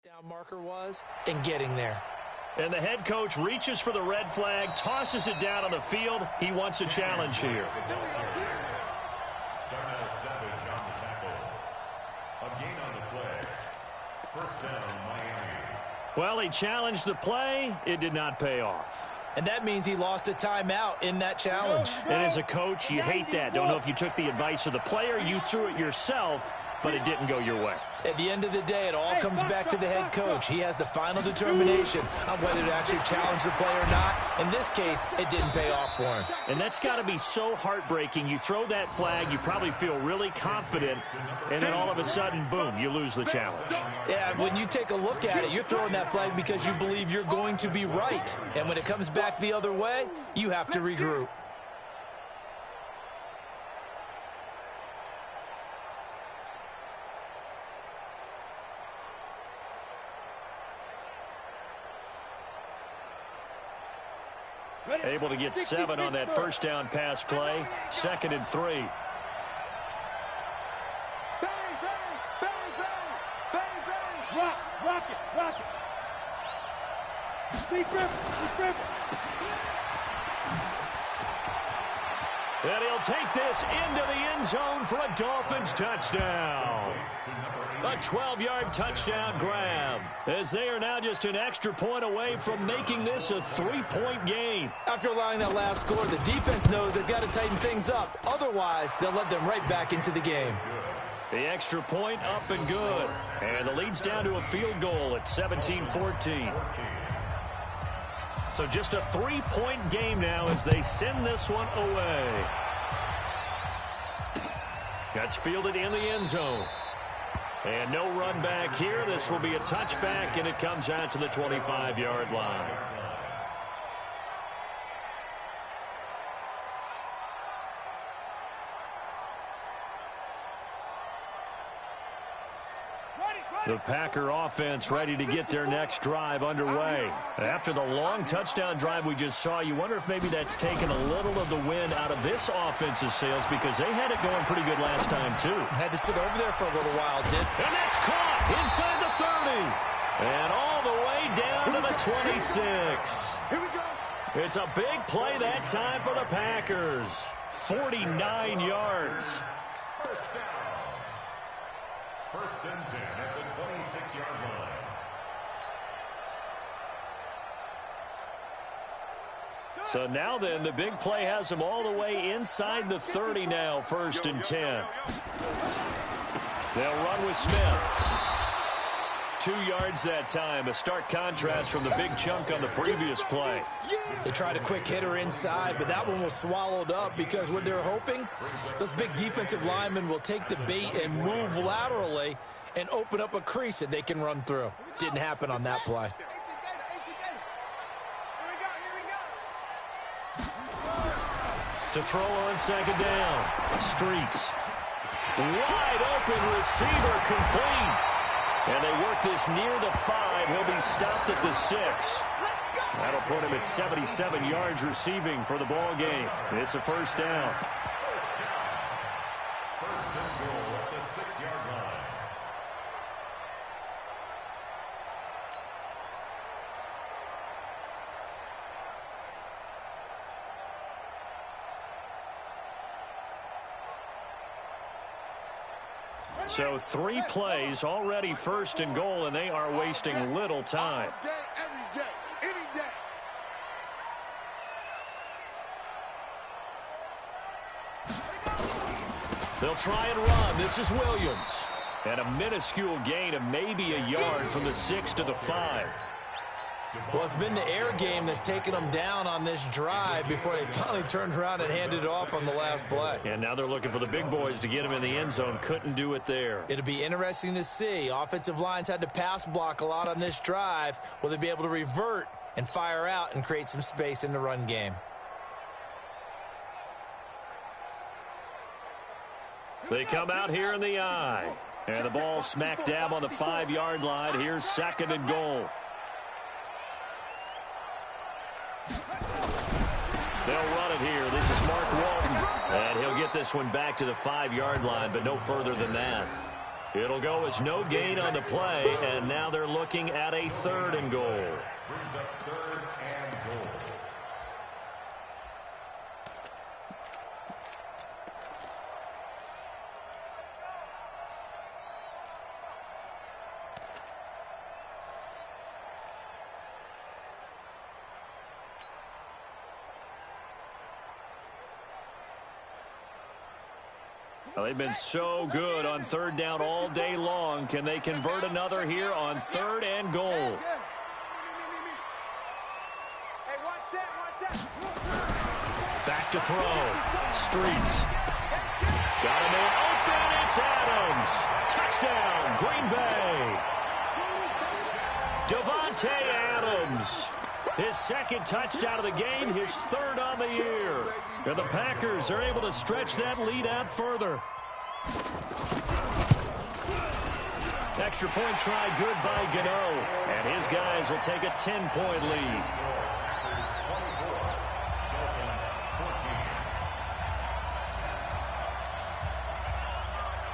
Speaker 3: down marker was and getting there.
Speaker 2: And the head coach reaches for the red flag, tosses it down on the field. He wants a challenge here.
Speaker 5: Darnell Savage on the tackle. A gain on the play. First down, Miami.
Speaker 2: Well, he challenged the play. It did not pay off.
Speaker 3: And that means he lost a timeout in that challenge.
Speaker 2: And as a coach, you hate that. Don't know if you took the advice of the player, you threw it yourself, but it didn't go your way.
Speaker 3: At the end of the day, it all comes back to the head coach. He has the final determination on whether to actually challenge the play or not. In this case, it didn't pay off for him.
Speaker 2: And that's got to be so heartbreaking. You throw that flag, you probably feel really confident, and then all of a sudden, boom, you lose the challenge.
Speaker 3: Yeah, when you take a look at it, you're throwing that flag because you believe you're going to be right. And when it comes back the other way, you have to regroup.
Speaker 2: Able to get 7 on that first down pass play. 2nd and 3.
Speaker 4: Bang.
Speaker 6: Rock it. Deep grip.
Speaker 2: And he'll take this into the end zone for a Dolphins touchdown. A 12-yard touchdown grab, as they are now just an extra point away from making this a 3-point game.
Speaker 3: After allowing that last score, the defense knows they've got to tighten things up. Otherwise, they'll let them right back into the game.
Speaker 2: The extra point up and good. And the lead's down to a field goal at 17-14. So just a 3-point game now as they send this one away. That's fielded in the end zone. And no run back here. This will be a touchback, and it comes out to the 25-yard line. The Packer offense ready to get their next drive underway. After the long touchdown drive we just saw, you wonder if maybe that's taken a little of the wind out of this offense's sails because they had it going pretty good last time, too.
Speaker 3: Had to sit over there for a little while, did.
Speaker 2: And that's caught inside the 30. And all the way down to the 26.
Speaker 4: Here we go.
Speaker 2: It's a big play that time for the Packers. 49 yards.
Speaker 5: First down. First and 10 at the 26-yard line.
Speaker 2: So now then, the big play has them all the way inside the 30 now, 1st and 10. They'll run with Smith. 2 yards that time, a stark contrast from the big chunk on the previous play.
Speaker 3: They tried a quick hitter inside, but that one was swallowed up because what they're hoping, those big defensive linemen will take the bait and move laterally and open up a crease that they can run through. Didn't happen on that play.
Speaker 2: To throw on 2nd down. Streets. Wide open receiver complete. And they work this near the 5. He'll be stopped at the 6. That'll put him at 77 yards receiving for the ball game. It's a 1st down.
Speaker 5: First and goal at the 6-yard line.
Speaker 2: So 3 plays already 1st and goal, and they are wasting little time.
Speaker 4: All day, every day, any day.
Speaker 2: They'll try and run. This is Williams. And a minuscule gain of maybe a yard from the 6 to the 5.
Speaker 3: Well, it's been the air game that's taken them down on this drive before they finally turned around and handed it off on the last play.
Speaker 2: And now they're looking for the big boys to get him in the end zone. Couldn't do it there.
Speaker 3: It'll be interesting to see. Offensive lines had to pass block a lot on this drive. Will they be able to revert and fire out and create some space in the run game?
Speaker 2: They come out here in the eye. And the ball smack dab on the 5-yard line. Here's 2nd and goal. They'll run it here. This is Mark Walton. And he'll get this one back to the 5-yard line, but no further than that. It'll go as no gain on the play, and now they're looking at a 3rd and goal.
Speaker 5: Brings up 3rd and goal.
Speaker 2: Well, they've been so good on 3rd down all day long. Can they convert another here on 3rd and goal?
Speaker 4: Hey, watch that.
Speaker 2: Back to throw. Streets. Got him in open. It's Adams. Touchdown, Green Bay. Devontae Adams. His 2nd touchdown of the game, his 3rd on the year. And the Packers are able to stretch that lead out further. Extra point try good by Gano. And his guys will take a 10-point lead.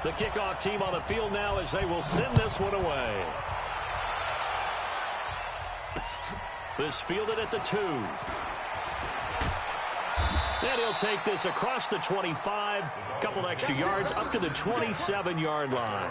Speaker 2: The kickoff team on the field now as they will send this one away. This fielded at the 2. And he'll take this across the 25. Couple extra yards up to the 27-yard line.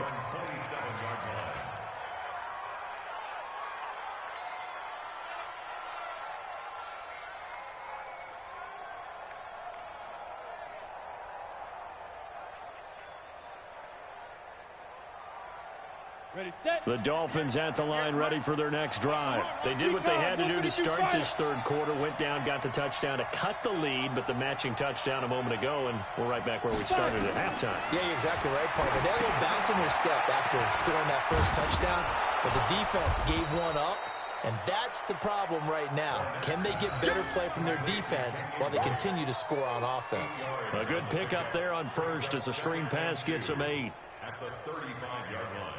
Speaker 6: Ready, set.
Speaker 2: The Dolphins at the line ready for their next drive. They did what they had to do to start this 3rd quarter. Went down, got the touchdown to cut the lead, but the matching touchdown a moment ago, and we're right back where we started at halftime.
Speaker 3: Yeah, you're exactly right, partner. They had a little bounce in their step after scoring that first touchdown, but the defense gave one up, and that's the problem right now. Can they get better play from their defense while they continue to score on offense?
Speaker 2: A good pickup there on 1st as the screen pass gets them 8.
Speaker 5: At the 35-yard line.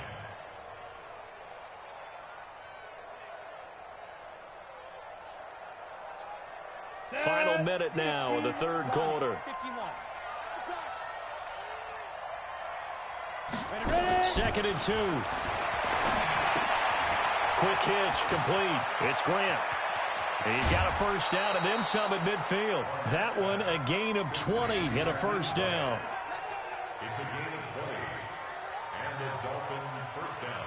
Speaker 2: Final minute now of the third quarter. 2nd and 2. Quick hitch, complete. It's Grant. He's got a first down and then some at midfield. That one a gain of 20 and a first down.
Speaker 5: It's a gain of 20. And a Dolphin first down.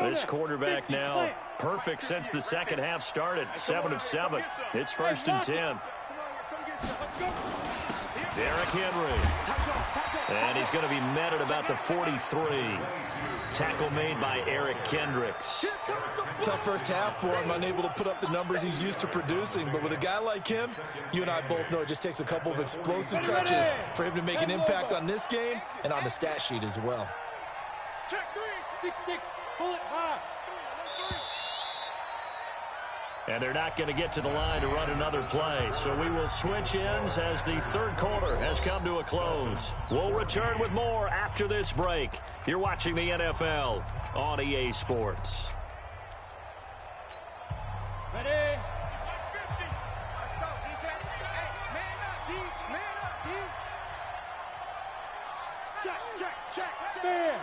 Speaker 2: This quarterback now perfect since the second half started. 7 of 7. It's 1st and 10. Derrick Henry. And he's going to be met at about the 43. Tackle made by Eric Kendricks.
Speaker 3: Tough first half for him, unable to put up the numbers he's used to producing. But with a guy like him, you and I both know it just takes a couple of explosive touches for him to make an impact on this game and on the stat sheet as well.
Speaker 6: Check 3, 6-6, pull it high.
Speaker 2: And they're not going to get to the line to run another play. So we will switch ends as the third quarter has come to a close. We'll return with more after this break. You're watching the NFL on EA Sports.
Speaker 6: Ready?
Speaker 4: Let's go, defense. Hey, man up, D. Man up, D. Check.
Speaker 6: Stand.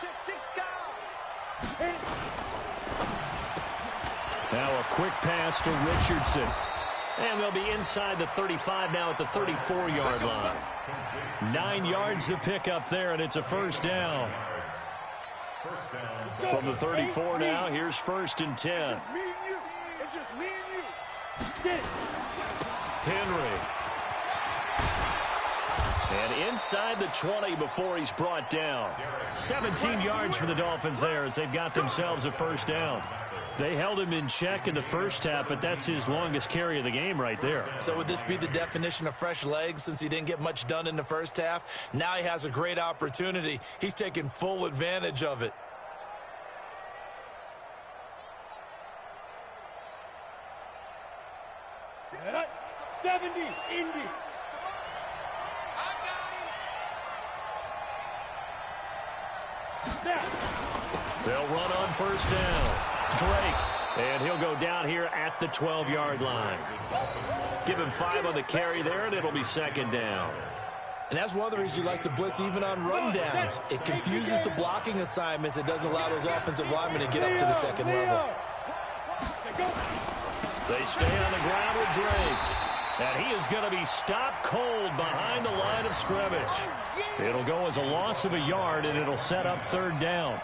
Speaker 4: Check, 6 down.
Speaker 2: Now a quick pass to Richardson. And they'll be inside the 35 now at the 34-yard line. 9 yards to pick up there, and it's a first down. From the 34 now, here's 1st and 10.
Speaker 4: It's just me and you. It's just me and you.
Speaker 6: Get it.
Speaker 2: Henry. And inside the 20 before he's brought down. 17 yards for the Dolphins there as they've got themselves a first down. They held him in check in the first half, but that's his longest carry of the game right there.
Speaker 3: So would this be the definition of fresh legs since he didn't get much done in the first half? Now he has a great opportunity. He's taking full advantage of it.
Speaker 6: Set up. 70, Indy.
Speaker 2: They'll run on first down. Drake, and he'll go down here at the 12-yard line. Give him 5 on the carry there, and it'll be 2nd down.
Speaker 3: And that's one of the reasons you like to blitz even on rundowns. It confuses the blocking assignments. It doesn't allow those offensive linemen to get up to the second level.
Speaker 2: They stay on the ground with Drake. And he is going to be stopped cold behind the line of scrimmage. It'll go as a loss of a yard, and it'll set up 3rd down.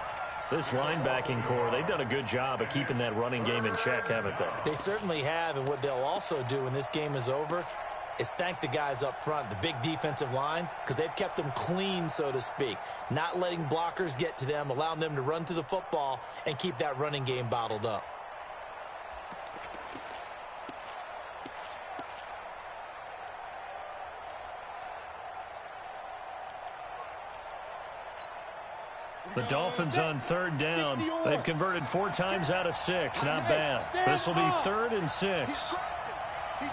Speaker 2: This linebacking core, they've done a good job of keeping that running game in check, haven't they?
Speaker 3: They certainly have, and what they'll also do when this game is over is thank the guys up front, the big defensive line, because they've kept them clean, so to speak, not letting blockers get to them, allowing them to run to the football and keep that running game bottled up.
Speaker 2: The Dolphins on 3rd down. They've converted 4 times out of 6. Not bad. This will be 3rd and 6. And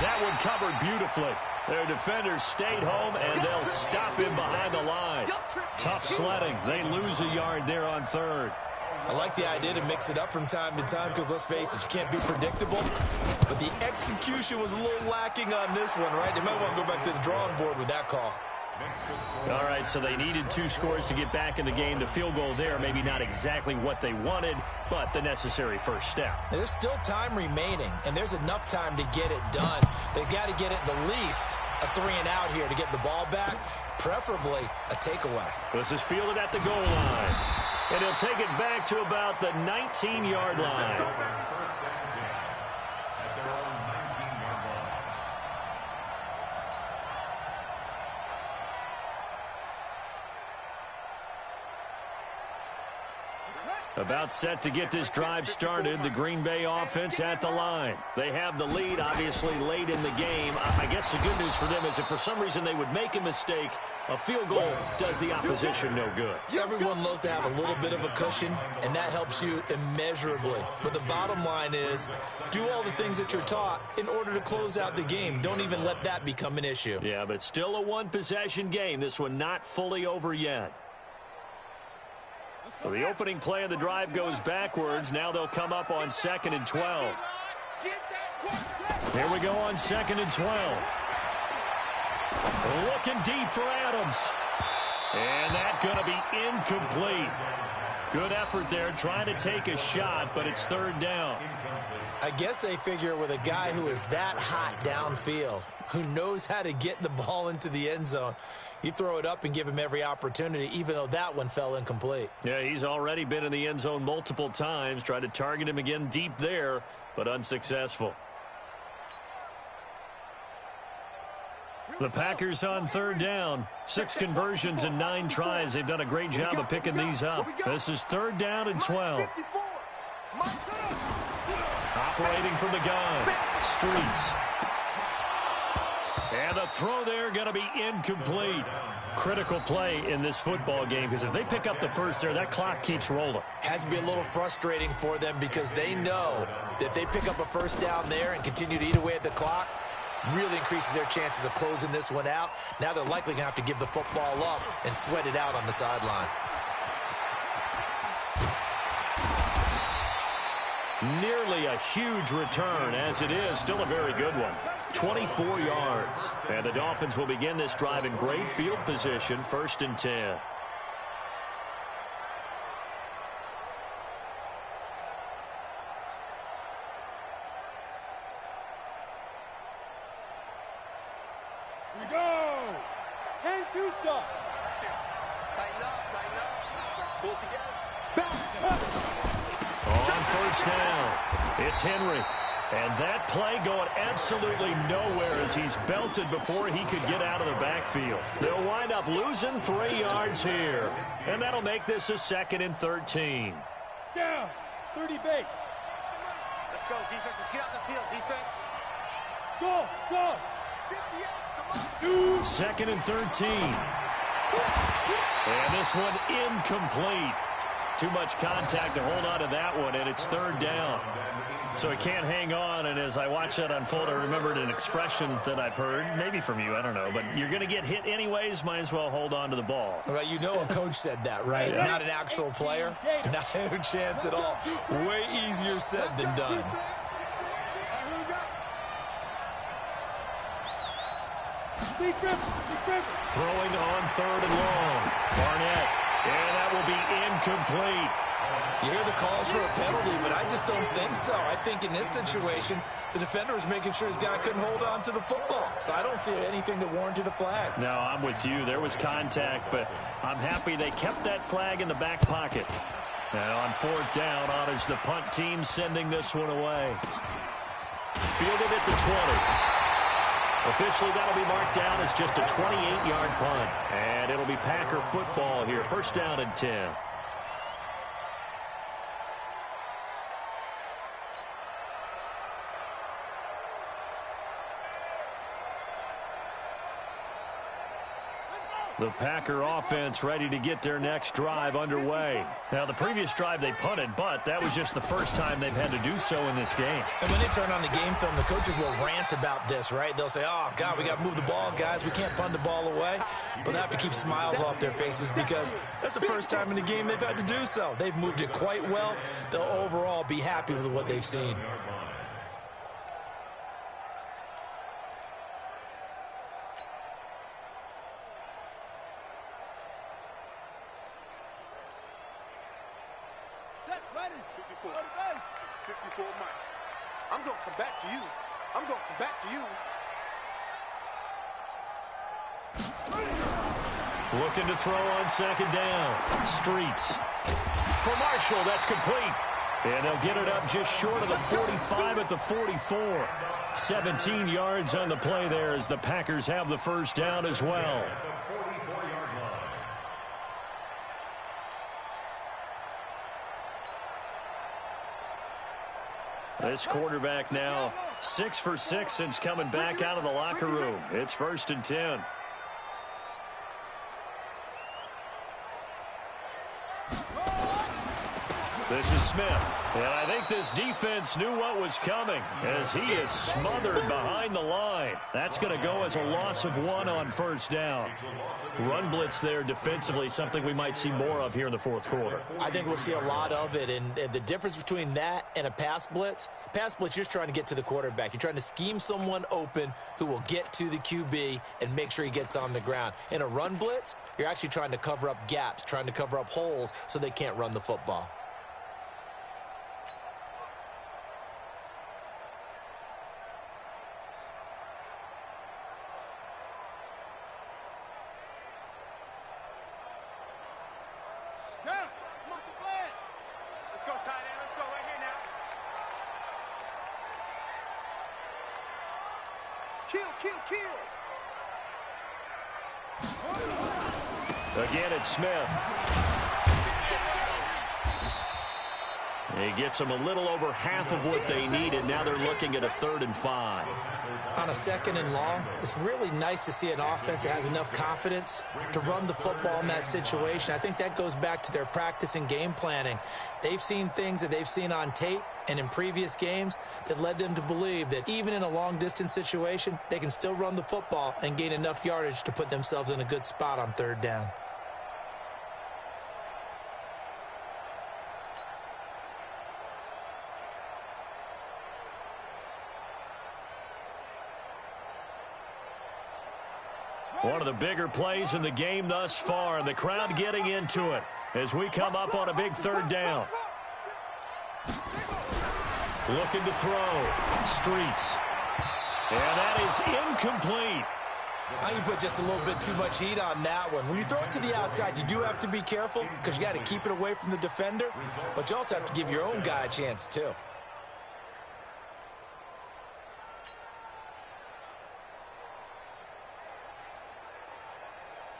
Speaker 2: that one covered beautifully. Their defenders stayed home, and they'll stop him behind the line. Tough sledding. They lose a yard there on 3rd.
Speaker 3: I like the idea to mix it up from time to time because, let's face it, you can't be predictable. But the execution was a little lacking on this one, right? They might want to go back to the drawing board with that call.
Speaker 2: All right, so they needed 2 scores to get back in the game. The field goal there, maybe not exactly what they wanted, but the necessary first step.
Speaker 3: There's still time remaining, and there's enough time to get it done. They've got to get it the least a 3-and-out here to get the ball back, preferably a takeaway.
Speaker 2: This is fielded at the goal line. And he'll take it back to about the 19-yard line. About set to get this drive started, the Green Bay offense at the line. They have the lead, obviously, late in the game. I guess the good news for them is if for some reason they would make a mistake, A field goal does the opposition no good.
Speaker 3: Everyone loves to have a little bit of a cushion, and that helps you immeasurably. But the bottom line is, do all the things that you're taught in order to close out the game. Don't even let that become an issue.
Speaker 2: Yeah, but it's still a one-possession game. This one not fully over yet. So the opening play of the drive goes backwards. Now they'll come up on 2nd and 12. Here we go on 2nd and 12. Looking deep for Adams. And that's going to be incomplete. Good effort there trying to take a shot, but it's 3rd down.
Speaker 3: I guess they figure with a guy who is that hot downfield, who knows how to get the ball into the end zone, you throw it up and give him every opportunity, even though that one fell incomplete.
Speaker 2: Yeah, he's already been in the end zone multiple times. Tried to target him again deep there, but unsuccessful. The Packers on 3rd down. 6 conversions and 9 tries. They've done a great job of picking these up. This is 3rd down and 12. Operating from the gun. Streets. And the throw there going to be incomplete. Critical play in this football game, because if they pick up the first there, that clock keeps rolling.
Speaker 3: Has to be a little frustrating for them because they know that they pick up a first down there and continue to eat away at the clock, really increases their chances of closing this one out. Now they're likely going to have to give the football up and sweat it out on the sideline.
Speaker 2: Nearly a huge return, as it is still a very good one. 24 yards. And the Dolphins will begin this drive in great field position, 1st and 10.
Speaker 6: We go! 10-2 stop.
Speaker 4: Tighten up. Pull together.
Speaker 2: On 1st down, it's Henry. And that play going absolutely nowhere as he's belted before he could get out of the backfield. They'll wind up losing 3 yards here. And that'll make this a 2nd and 13.
Speaker 6: Down. 30 base.
Speaker 4: Let's go, defense. Let's get out the field, defense.
Speaker 6: Go. Go.
Speaker 2: 2nd and 13. And this one incomplete. Too much contact to hold on to that one, and it's 3rd down. So it can't hang on, and as I watch that unfold, I remembered an expression that I've heard, maybe from you, I don't know, but you're going to get hit anyways, might as well hold on to the ball.
Speaker 3: Well, you know a coach said that, right?
Speaker 2: Yeah.
Speaker 3: Not an actual player. Not a chance at all. Way easier said than done.
Speaker 2: Throwing on 3rd and long. Barnett. And that will be incomplete.
Speaker 3: You hear the calls for a penalty, but I just don't think so. I think in this situation, the defender was making sure his guy couldn't hold on to the football. So I don't see anything that warranted a flag.
Speaker 2: No, I'm with you. There was contact, but I'm happy they kept that flag in the back pocket. And on 4th down, honors the punt team sending this one away. Fielded at the 20. Officially, that'll be marked down as just a 28-yard punt. And it'll be Packer football here. 1st down and 10. The Packer offense ready to get their next drive underway. Now, the previous drive they punted, but that was just the first time they've had to do so in this game.
Speaker 3: And when they turn on the game film, the coaches will rant about this, right? They'll say, oh, God, we got to move the ball, guys. We can't punt the ball away. But they have to keep smiles off their faces because that's the first time in the game they've had to do so. They've moved it quite well. They'll overall be happy with what they've seen.
Speaker 2: Looking to throw on 2nd down. Streets. For Marshall, that's complete. And they'll get it up just short of the 45 at the 44. 17 yards on the play there as the Packers have the 1st down as well. This quarterback now 6 for 6 since coming back out of the locker room. It's 1st and 10. This is Smith. And I think this defense knew what was coming as he is smothered behind the line. That's going to go as a loss of 1 on first down. Run blitz there defensively, something we might see more of here in the fourth quarter.
Speaker 3: I think we'll see a lot of it, and the difference between that and a pass blitz, you're just trying to get to the quarterback. You're trying to scheme someone open who will get to the QB and make sure he gets on the ground. In a run blitz, you're actually trying to cover up gaps, trying to cover up holes so they can't run the football.
Speaker 2: Again, it's Smith. He gets them a little over half of what they needed. Now they're looking at a 3rd and 5.
Speaker 3: On a 2nd and long, it's really nice to see an offense that has enough confidence to run the football in that situation. I think that goes back to their practice and game planning. They've seen things that they've seen on tape and in previous games that led them to believe that even in a long-distance situation, they can still run the football and gain enough yardage to put themselves in a good spot on 3rd down.
Speaker 2: One of the bigger plays in the game thus far, and the crowd getting into it as we come up on a big 3rd down. Looking to throw. Streets. And that is incomplete.
Speaker 3: I think you put just a little bit too much heat on that one. When you throw it to the outside, you do have to be careful because you got to keep it away from the defender, but you also have to give your own guy a chance too.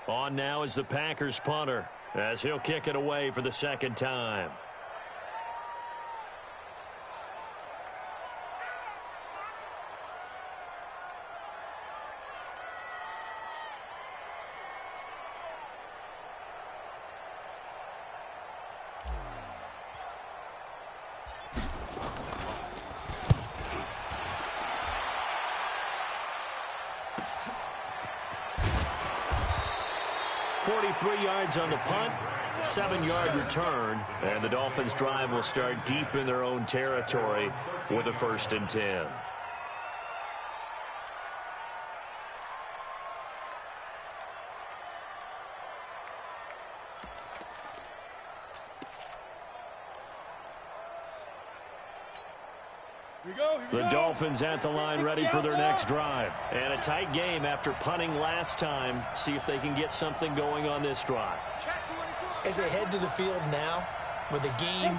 Speaker 2: On now is the Packers punter as he'll kick it away for the 2nd time. Yards on the punt, 7-yard return, and the Dolphins drive will start deep in their own territory with a 1st and 10. The Dolphins at the line ready for their next drive. And a tight game after punting last time. See if they can get something going on this drive.
Speaker 3: As they head to the field now, with the game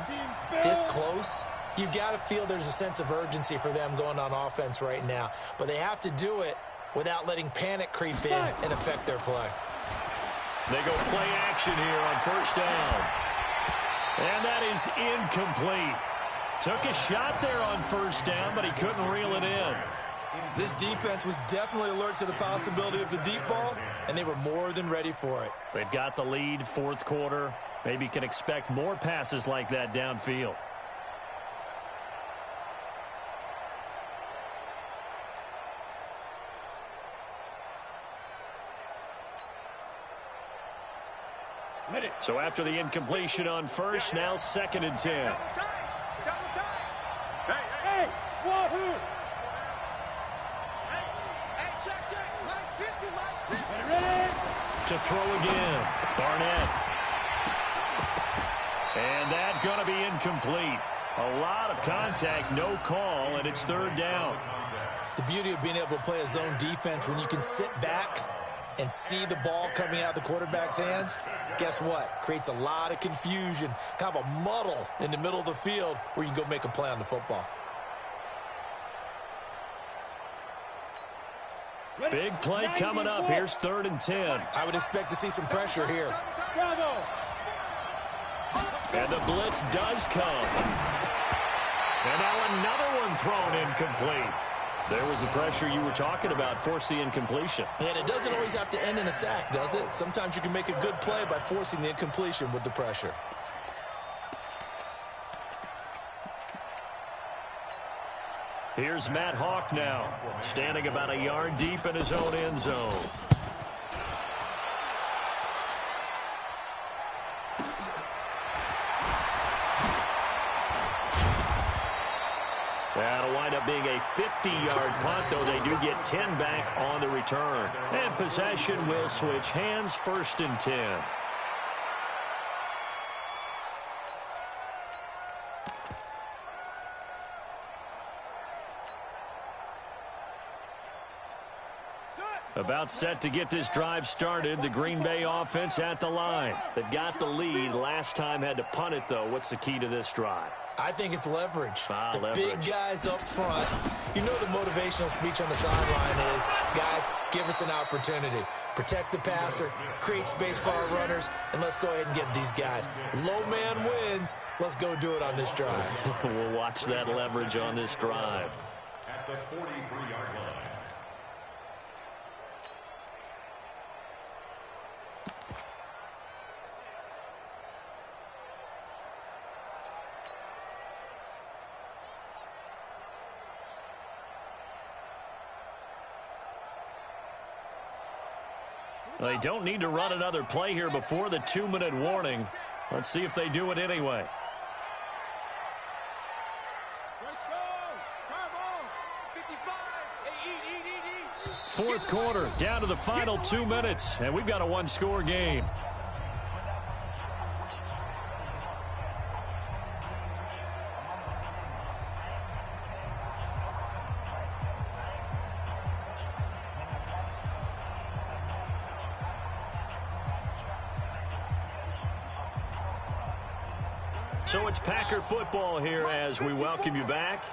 Speaker 3: this close, you've got to feel there's a sense of urgency for them going on offense right now. But they have to do it without letting panic creep in and affect their play.
Speaker 2: They go play action here on 1st down. And that is incomplete. Took a shot there on 1st down, but he couldn't reel it in.
Speaker 3: This defense was definitely alert to the possibility of the deep ball, and they were more than ready for it.
Speaker 2: They've got the lead, 4th quarter. Maybe can expect more passes like that downfield. So after the incompletion on 1st, now 2nd and 10.
Speaker 6: Hey, Wahoo!
Speaker 2: To throw again. Barnett. And that's going to be incomplete. A lot of contact, no call, and it's 3rd down.
Speaker 3: The beauty of being able to play a zone defense when you can sit back and see the ball coming out of the quarterback's hands, guess what? Creates a lot of confusion, kind of a muddle in the middle of the field where you can go make a play on the football.
Speaker 2: Big play coming up. Here's 3rd and 10.
Speaker 3: I would expect to see some pressure here.
Speaker 6: Bravo!
Speaker 2: And the blitz does come. And now another one thrown incomplete. There was the pressure you were talking about, force the incompletion.
Speaker 3: And it doesn't always have to end in a sack, does it? Sometimes you can make a good play by forcing the incompletion with the pressure.
Speaker 2: Here's Matt Hawk now, standing about a yard deep in his own end zone. That'll wind up being a 50-yard punt, though they do get 10 back on the return. And possession will switch hands, 1st and 10. About set to get this drive started. The Green Bay offense at the line. They've got the lead. Last time had to punt it, though. What's the key to this drive?
Speaker 3: I think it's leverage.
Speaker 2: Leverage.
Speaker 3: Big guys up front. You know the motivational speech on the sideline is, guys, give us an opportunity. Protect the passer, create space for our runners, and let's go ahead and get these guys. Low man wins. Let's go do it on this drive.
Speaker 2: We'll watch that leverage on this drive.
Speaker 5: At the 43-yard line.
Speaker 2: They don't need to run another play here before the 2-minute warning. Let's see if they do it anyway. Fourth quarter, down to the final 2 minutes, and we've got a one-score game. So it's Packer football here as we welcome you back.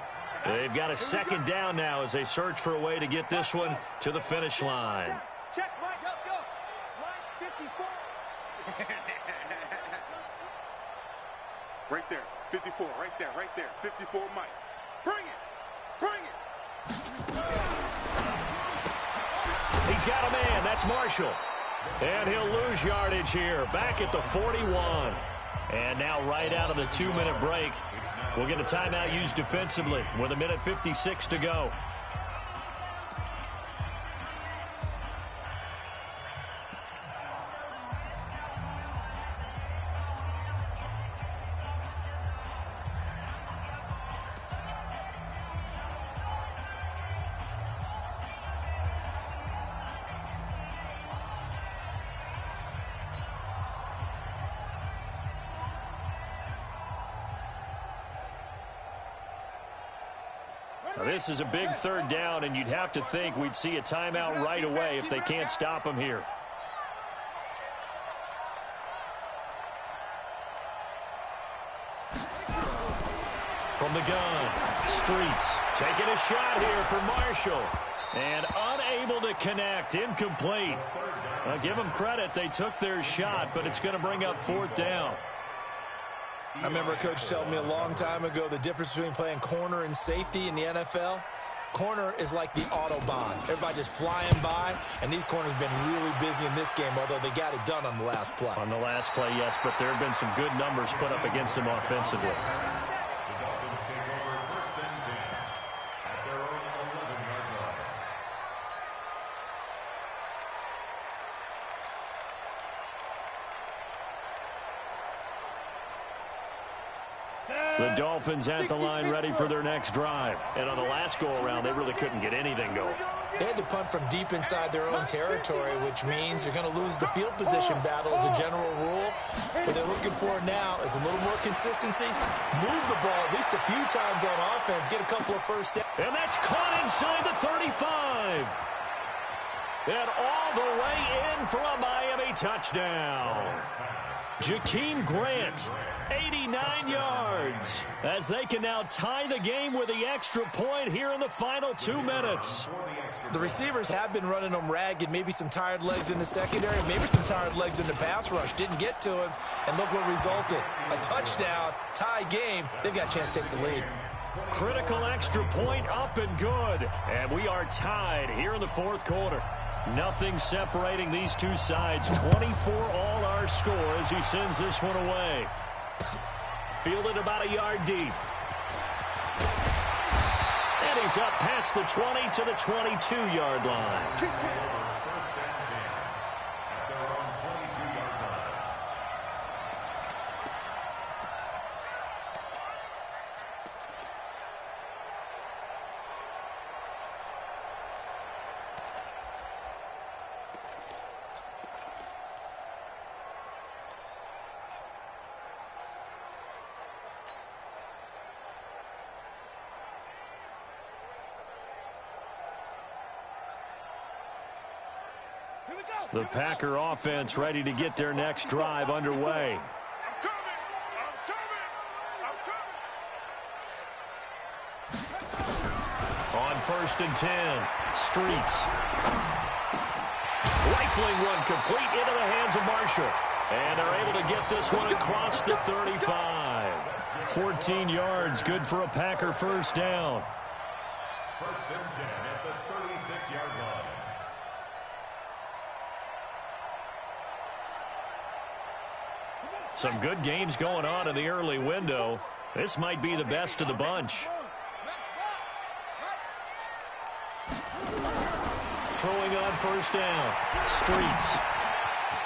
Speaker 2: They've got a 2nd down now as they search for a way to get this one to the finish line.
Speaker 4: Check, Mike, go. Line 54. Right there, 54, right there. 54, Mike. Bring it.
Speaker 2: He's got a man. That's Marshall. And he'll lose yardage here. Back at the 41. And now right out of the 2-minute break, we'll get a timeout used defensively with 1:56 to go. Now, this is a big 3rd down, and you'd have to think we'd see a timeout right away if they can't stop him here. From the gun, Streets taking a shot here for Marshall. And unable to connect, incomplete. Give them credit, they took their shot, but it's going to bring up 4th down.
Speaker 3: I remember a coach telling me a long time ago the difference between playing corner and safety in the NFL. Corner is like the Autobahn. Everybody just flying by, and these corners have been really busy in this game, although they got it done on the last play.
Speaker 2: On the last play, yes, but there have been some good numbers put up against them offensively.
Speaker 5: The Dolphins take over 1st and 10 at their own 11-yard line.
Speaker 2: The Dolphins at the line ready for their next drive. And on the last go-around, they really couldn't get anything going.
Speaker 3: They had to punt from deep inside their own territory, which means you're going to lose the field position battle as a general rule. What they're looking for now is a little more consistency. Move the ball at least a few times on offense. Get a couple of first downs.
Speaker 2: And that's caught inside the 35. And all the way in for a Miami touchdown. Jakeem Grant, 89 yards, as they can now tie the game with the extra point here in the final 2 minutes.
Speaker 3: The receivers have been running them ragged. Maybe some tired legs in the secondary, maybe some tired legs in the pass rush. Didn't get to him, and look what resulted. A touchdown, tie game. They've got a chance to take the lead.
Speaker 2: Critical extra point up and good. And we are tied here in the 4th quarter. Nothing separating these two sides. 24 all our score as he sends this one away. Fielded about a yard deep. And he's up past the 20 to the 22-yard line.
Speaker 5: First and 10 at their own 22-yard line.
Speaker 2: The Packer offense ready to get their next drive underway. On 1st and 10, Streets. Rifling run complete into the hands of Marshall. And they're able to get this one across the 35. 14 yards, good for a Packer first down.
Speaker 5: 1st and 10 at the 36-yard line.
Speaker 2: Some good games going on in the early window. This might be the best of the bunch. Throwing on 1st down. Streets.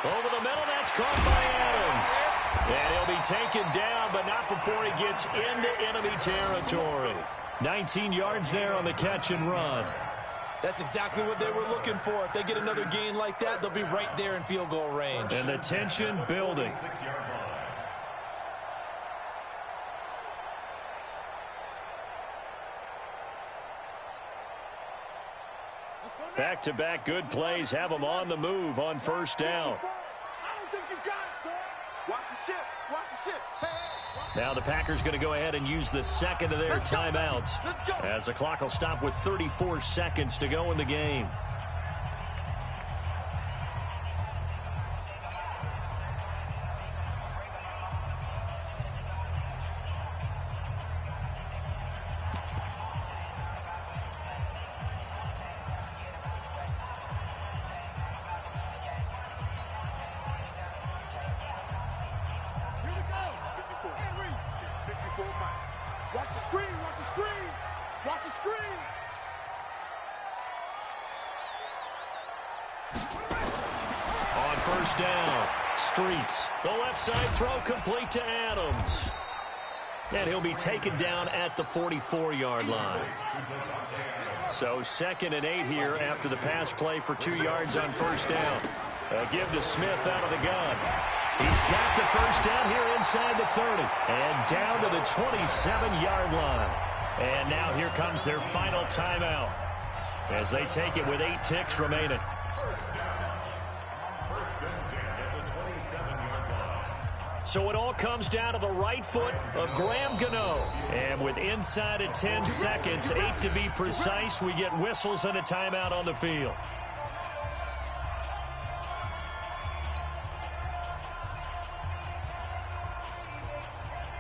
Speaker 2: Over the middle, that's caught by Adams. And he'll be taken down, but not before he gets into enemy territory. 19 yards there on the catch and run.
Speaker 3: That's exactly what they were looking for. If they get another gain like that, they'll be right there in field goal range.
Speaker 2: And the tension building.
Speaker 5: 6-yard line.
Speaker 2: Back-to-back good plays have them on the move on 1st down.
Speaker 4: I don't think you got it, sir. Watch the ship. Watch the ship. Hey.
Speaker 2: Now the Packers going to go ahead and use the second of their timeouts as the clock will stop with 34 seconds to go in the game.
Speaker 4: Watch the screen, watch the screen, watch the screen.
Speaker 2: On 1st down, Streets. The left side throw complete to Adams. And he'll be taken down at the 44-yard line. So 2nd and 8 here after the pass play for 2 yards on 1st down. A give to Smith out of the gun. He's got the 1st down here inside the 30. And down to the 27-yard line. And now here comes their final timeout as they take it with 8 ticks remaining. So it all comes down to the right foot of Graham Gano. And with inside of 10 seconds, 8 to be precise, we get whistles and a timeout on the field.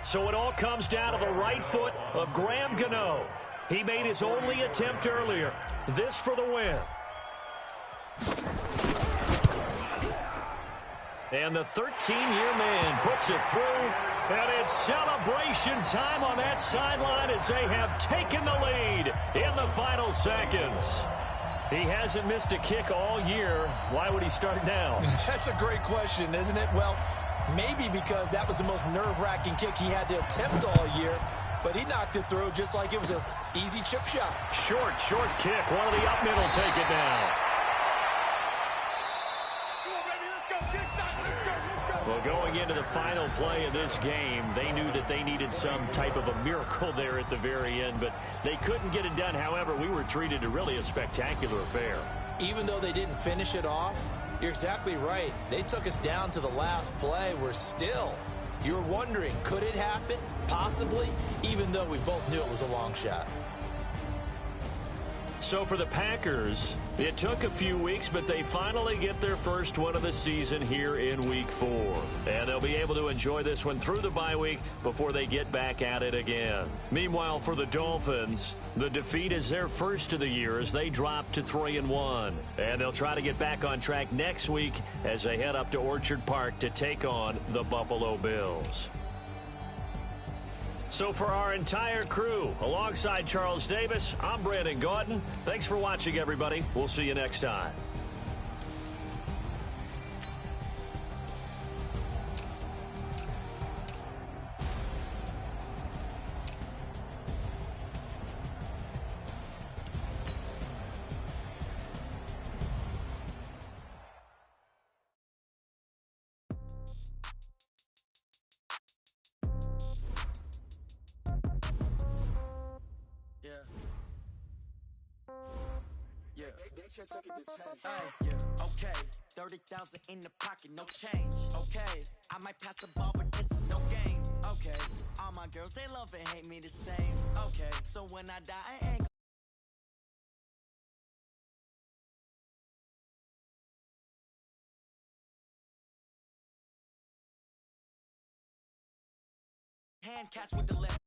Speaker 2: So it all comes down to the right foot of Graham Gano. He made his only attempt earlier. This for the win. And the 13-year man puts it through. And it's celebration time on that sideline as they have taken the lead in the final seconds. He hasn't missed a kick all year. Why would he start now?
Speaker 3: That's a great question, isn't it? Well, maybe because that was the most nerve-wracking kick he had to attempt all year. But he knocked it through just like it was an easy chip shot.
Speaker 2: Short kick. One of the up middle take it down. Well, going into the final play of this game, they knew that they needed some type of a miracle there at the very end, but they couldn't get it done. However, we were treated to really a spectacular affair.
Speaker 3: Even though they didn't finish it off, you're exactly right. They took us down to the last play. We're still, you're wondering, could it happen? Possibly, even though we both knew it was a long shot.
Speaker 2: So for the Packers, it took a few weeks, but they finally get their first one of the season here in Week 4. And they'll be able to enjoy this one through the bye week before they get back at it again. Meanwhile, for the Dolphins, the defeat is their first of the year as they drop to 3-1. And they'll try to get back on track next week as they head up to Orchard Park to take on the Buffalo Bills. So for our entire crew, alongside Charles Davis, I'm Brandon Gaudin. Thanks for watching, everybody. We'll see you next time.
Speaker 7: Okay, 30,000 in the pocket, no change. Okay, I might pass the ball, but this is no game. Okay, all my girls, they love and hate me the same. Okay, so when I die, I ain't hand catch with the left.